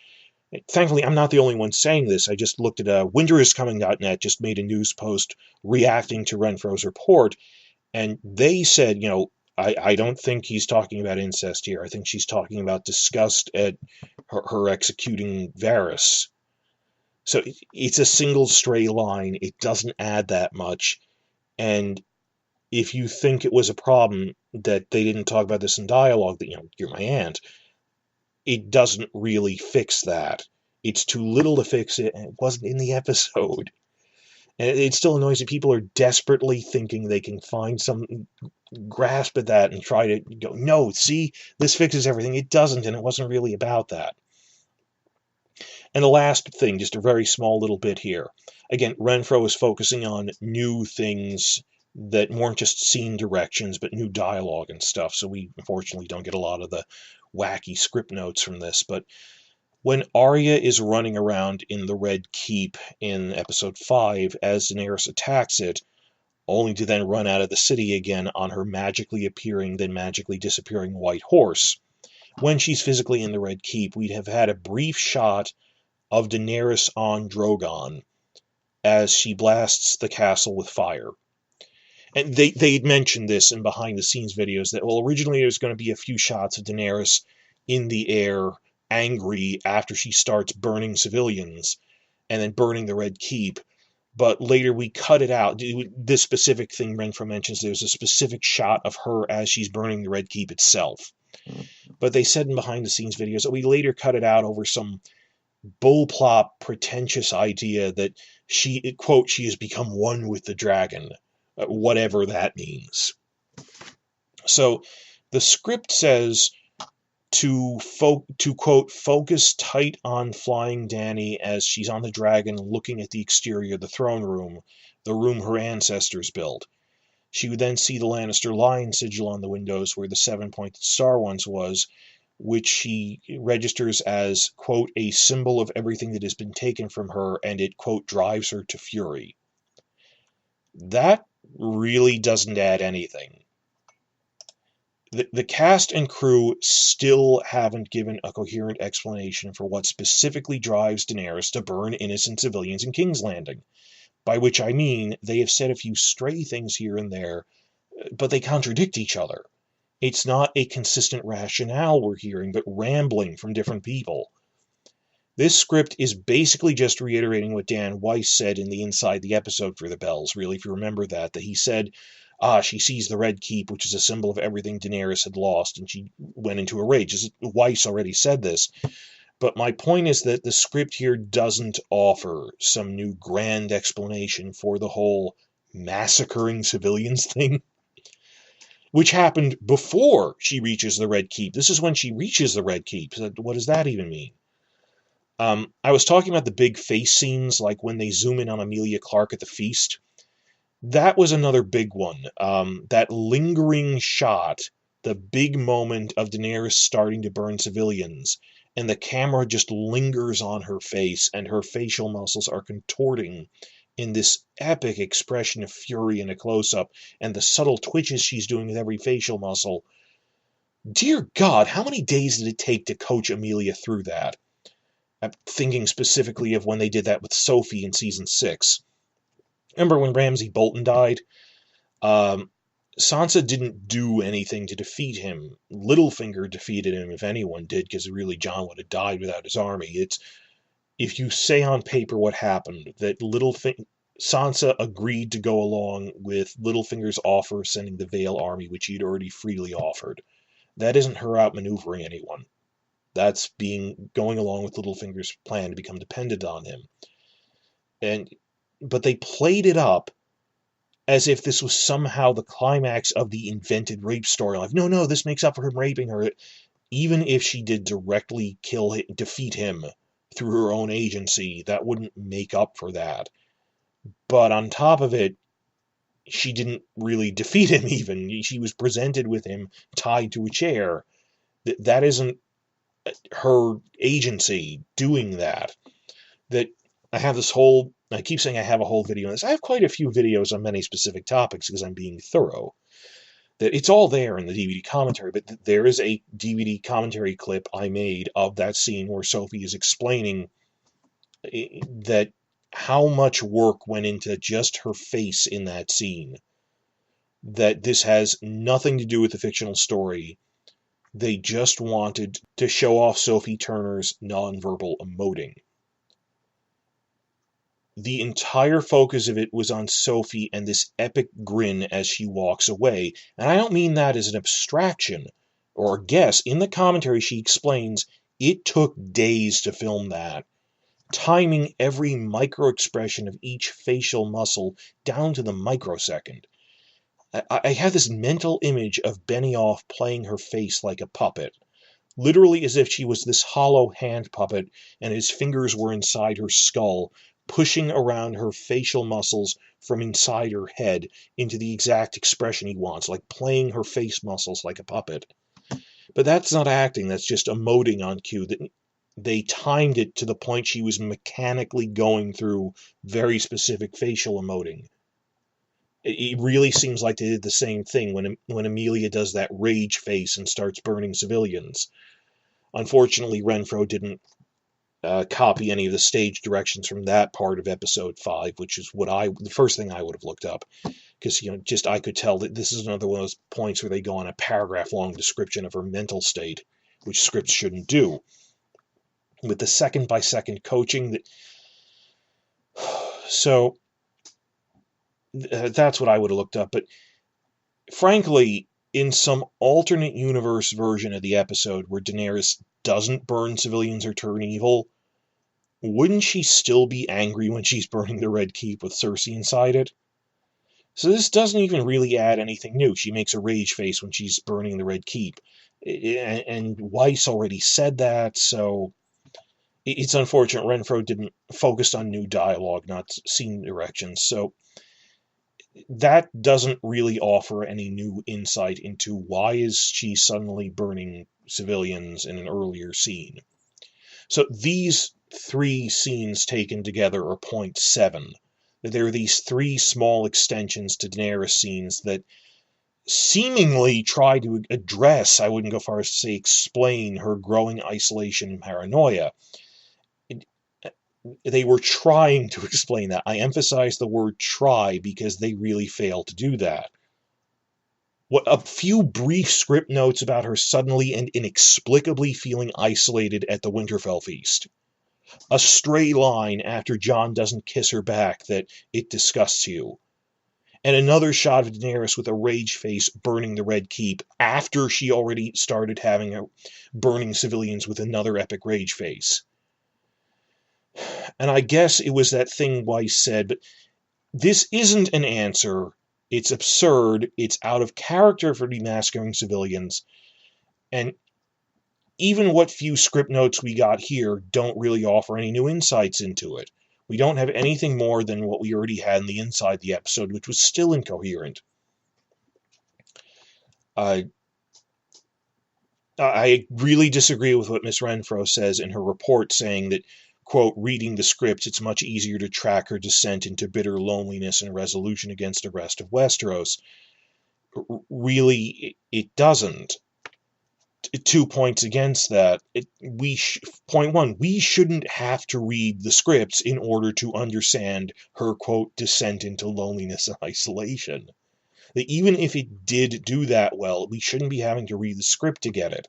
Thankfully, I'm not the only one saying this. I just looked at winteriscoming.net, just made a news post reacting to Renfro's report, and they said, I don't think he's talking about incest here. I think she's talking about disgust at her executing Varys. So it's a single stray line. It doesn't add that much. And if you think it was a problem that they didn't talk about this in dialogue, that, you're my aunt, it doesn't really fix that. It's too little to fix it, and it wasn't in the episode. And it still annoys me. People are desperately thinking they can find some grasp at that and try to go, no, see, this fixes everything. It doesn't, and it wasn't really about that. And the last thing, just a very small little bit here. Again, Renfro is focusing on new things that weren't just scene directions, but new dialogue and stuff. So we, unfortunately, don't get a lot of the wacky script notes from this. But when Arya is running around in the Red Keep in episode 5 as Daenerys attacks it, only to then run out of the city again on her magically appearing, then magically disappearing white horse, when she's physically in the Red Keep, we'd have had a brief shot of Daenerys on Drogon as she blasts the castle with fire. And they'd mentioned this in behind-the-scenes videos, that, well, originally there was going to be a few shots of Daenerys in the air, angry, after she starts burning civilians, and then burning the Red Keep. But later we cut it out. This specific thing Renfro mentions, there's a specific shot of her as she's burning the Red Keep itself. But they said in behind-the-scenes videos that we later cut it out over some bullplop, pretentious idea that she, quote, she has become one with the dragon, whatever that means. So the script says to quote, focus tight on flying Dany as she's on the dragon looking at the exterior of the throne room, the room her ancestors built. She would then see the Lannister lion sigil on the windows where the 7-pointed star once was, which she registers as, quote, a symbol of everything that has been taken from her, and it, quote, drives her to fury. That really doesn't add anything. The cast and crew still haven't given a coherent explanation for what specifically drives Daenerys to burn innocent civilians in King's Landing. By which I mean, they have said a few stray things here and there, but they contradict each other. It's not a consistent rationale we're hearing, but rambling from different people. This script is basically just reiterating what Dan Weiss said in the Inside the Episode for the Bells, really, if you remember that he said, she sees the Red Keep, which is a symbol of everything Daenerys had lost, and she went into a rage. Weiss already said this. But my point is that the script here doesn't offer some new grand explanation for the whole massacring civilians thing, which happened before she reaches the Red Keep. This is when she reaches the Red Keep. So what does that even mean? I was talking about the big face scenes, like when they zoom in on Emilia Clarke at the feast. That was another big one. That lingering shot, the big moment of Daenerys starting to burn civilians, and the camera just lingers on her face, and her facial muscles are contorting in this epic expression of fury in a close-up, and the subtle twitches she's doing with every facial muscle. Dear God, how many days did it take to coach Emilia through that? I'm thinking specifically of when they did that with Sophie in season 6. Remember when Ramsay Bolton died? Um, Sansa didn't do anything to defeat him. Littlefinger defeated him, if anyone did, because really Jon would have died without his army. It's if you say on paper what happened, that Sansa agreed to go along with Littlefinger's offer sending the Vale army, which he'd already freely offered. That isn't her outmaneuvering anyone. That's going along with Littlefinger's plan to become dependent on him. But they played it up as if this was somehow the climax of the invented rape storyline. No, this makes up for him raping her. Even if she did directly defeat him through her own agency, that wouldn't make up for that. But on top of it, she didn't really defeat him even. She was presented with him tied to a chair. That isn't her agency doing that. I keep saying I have a whole video on this. I have quite a few videos on many specific topics because I'm being thorough. That it's all there in the DVD commentary, but there is a DVD commentary clip I made of that scene where Sophie is explaining that how much work went into just her face in that scene. That this has nothing to do with the fictional story. They just wanted to show off Sophie Turner's nonverbal emoting. The entire focus of it was on Sophie and this epic grin as she walks away. And I don't mean that as an abstraction or a guess. In the commentary, she explains it took days to film that, timing every micro-expression of each facial muscle down to the microsecond. I have this mental image of Benioff playing her face like a puppet, literally as if she was this hollow hand puppet and his fingers were inside her skull, pushing around her facial muscles from inside her head into the exact expression he wants, like playing her face muscles like a puppet. But that's not acting, that's just emoting on cue. That they timed it to the point she was mechanically going through very specific facial emoting. It really seems like they did the same thing when Amelia does that rage face and starts burning civilians. Unfortunately, Renfro didn't copy any of the stage directions from that part of episode 5, which is the first thing I would have looked up, because I could tell that this is another one of those points where they go on a paragraph-long description of her mental state, which scripts shouldn't do. With the second-by-second coaching, so that's what I would have looked up. But frankly, in some alternate universe version of the episode where Daenerys doesn't burn civilians or turn evil, wouldn't she still be angry when she's burning the Red Keep with Cersei inside it? So this doesn't even really add anything new. She makes a rage face when she's burning the Red Keep. And Weiss already said that, so it's unfortunate Renfro didn't focus on new dialogue, not scene directions. So that doesn't really offer any new insight into why is she suddenly burning civilians in an earlier scene. So these 3 scenes taken together are 0.7. There are these 3 small extensions to Daenerys scenes that seemingly try to address, I wouldn't go far as to say explain, her growing isolation and paranoia. They were trying to explain that. I emphasize the word try because they really failed to do that. What a few brief script notes about her suddenly and inexplicably feeling isolated at the Winterfell feast. A stray line after Jon doesn't kiss her back that it disgusts you. And another shot of Daenerys with a rage face burning the Red Keep after she already started burning civilians with another epic rage face. And I guess it was that thing Weiss said, but this isn't an answer. It's absurd. It's out of character for demaskering civilians. And even what few script notes we got here don't really offer any new insights into it. We don't have anything more than what we already had in the inside the episode, which was still incoherent. I really disagree with what Miss Renfro says in her report, saying that, quote, reading the scripts, it's much easier to track her descent into bitter loneliness and resolution against the rest of Westeros. Really, it doesn't. 2 points against that. Point one, we shouldn't have to read the scripts in order to understand her, quote, descent into loneliness and isolation. That even if it did do that well, we shouldn't be having to read the script to get it.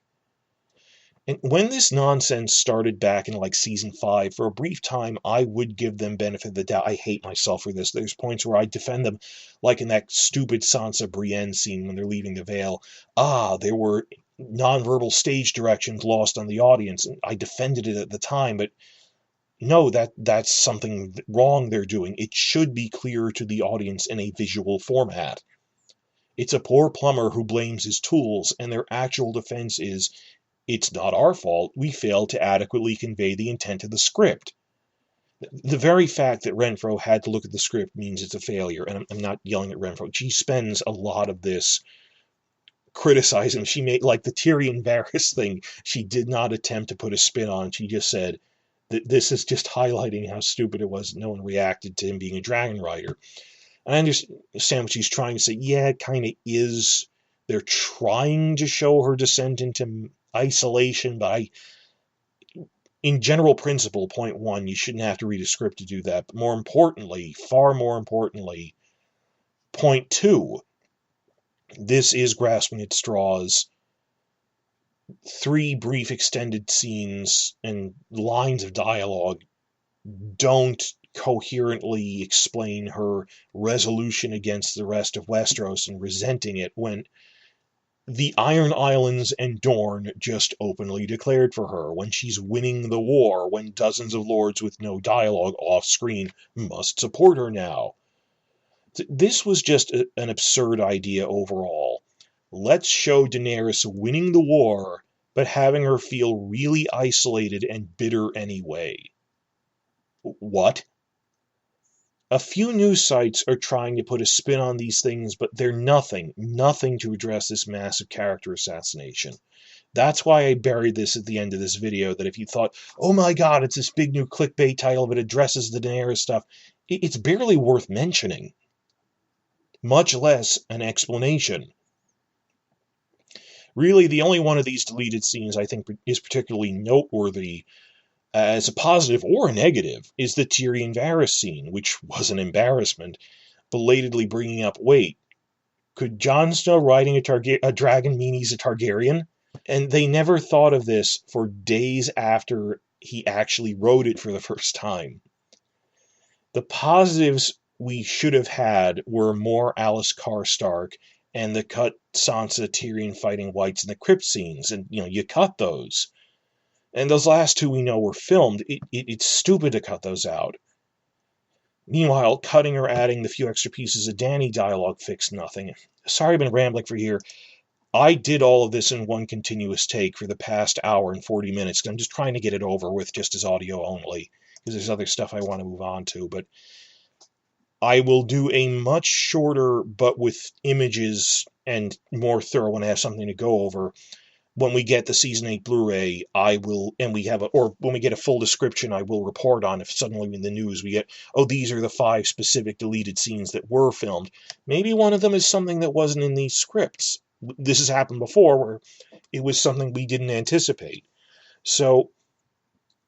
And when this nonsense started back in like season 5, for a brief time, I would give them benefit of the doubt. I hate myself for this. There's points where I defend them, like in that stupid Sansa Brienne scene when they're leaving the Vale. There were nonverbal stage directions lost on the audience, and I defended it at the time, but no, that's something wrong they're doing. It should be clear to the audience in a visual format. It's a poor plumber who blames his tools, and their actual defense is, it's not our fault, we failed to adequately convey the intent of the script. The very fact that Renfro had to look at the script means it's a failure, and I'm not yelling at Renfro. She spends a lot of this criticizing. She made, like the Tyrion Varys thing, she did not attempt to put a spin on. She just said that this is just highlighting how stupid it was. No one reacted to him being a dragon rider. And I understand what she's trying to say. Yeah, it kind of is. They're trying to show her descent into isolation, but in general principle, point one, you shouldn't have to read a script to do that. But more importantly, far more importantly, point two, this is grasping at straws. 3 brief extended scenes and lines of dialogue don't coherently explain her resolution against the rest of Westeros and resenting it when the Iron Islands and Dorne just openly declared for her, when she's winning the war, when dozens of lords with no dialogue off-screen must support her now. This was just an absurd idea overall. Let's show Daenerys winning the war, but having her feel really isolated and bitter anyway. What? A few news sites are trying to put a spin on these things, but they're nothing to address this massive character assassination. That's why I buried this at the end of this video, that if you thought, oh my god, it's this big new clickbait title, but it addresses the Daenerys stuff, it's barely worth mentioning. Much less an explanation. Really, the only one of these deleted scenes I think is particularly noteworthy, as a positive or a negative, is the Tyrion Varys scene, which was an embarrassment, belatedly bringing up, wait, could Jon Snow riding a dragon mean he's a Targaryen? And they never thought of this for days after he actually wrote it for the first time. The positives we should have had were more Alice Karstark and the cut Sansa Tyrion fighting whites in the crypt scenes, and you cut those. And those last 2 we know were filmed. It's stupid to cut those out. Meanwhile, cutting or adding the few extra pieces of Dany dialogue fixed nothing. Sorry I've been rambling for here. I did all of this in one continuous take for the past hour and 40 minutes, because I'm just trying to get it over with just as audio only, because there's other stuff I want to move on to. But I will do a much shorter, but with images and more thorough when I have something to go over. When we get the Season 8 Blu-ray, when we get a full description, I will report on if suddenly in the news we get, oh, these are the 5 specific deleted scenes that were filmed. Maybe one of them is something that wasn't in these scripts. This has happened before, where it was something we didn't anticipate. So,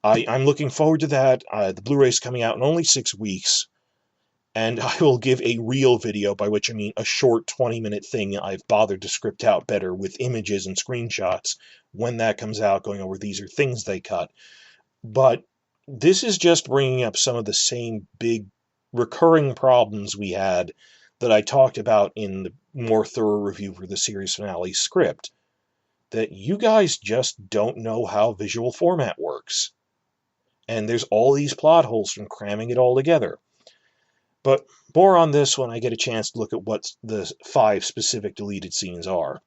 I'm looking forward to that. The Blu-ray is coming out in only 6 weeks. And I will give a real video, by which I mean a short 20-minute thing I've bothered to script out better with images and screenshots when that comes out, going over these are things they cut. But this is just bringing up some of the same big recurring problems we had that I talked about in the more thorough review for the series finale script. That you guys just don't know how visual format works. And there's all these plot holes from cramming it all together. But more on this when I get a chance to look at what the 5 specific deleted scenes are.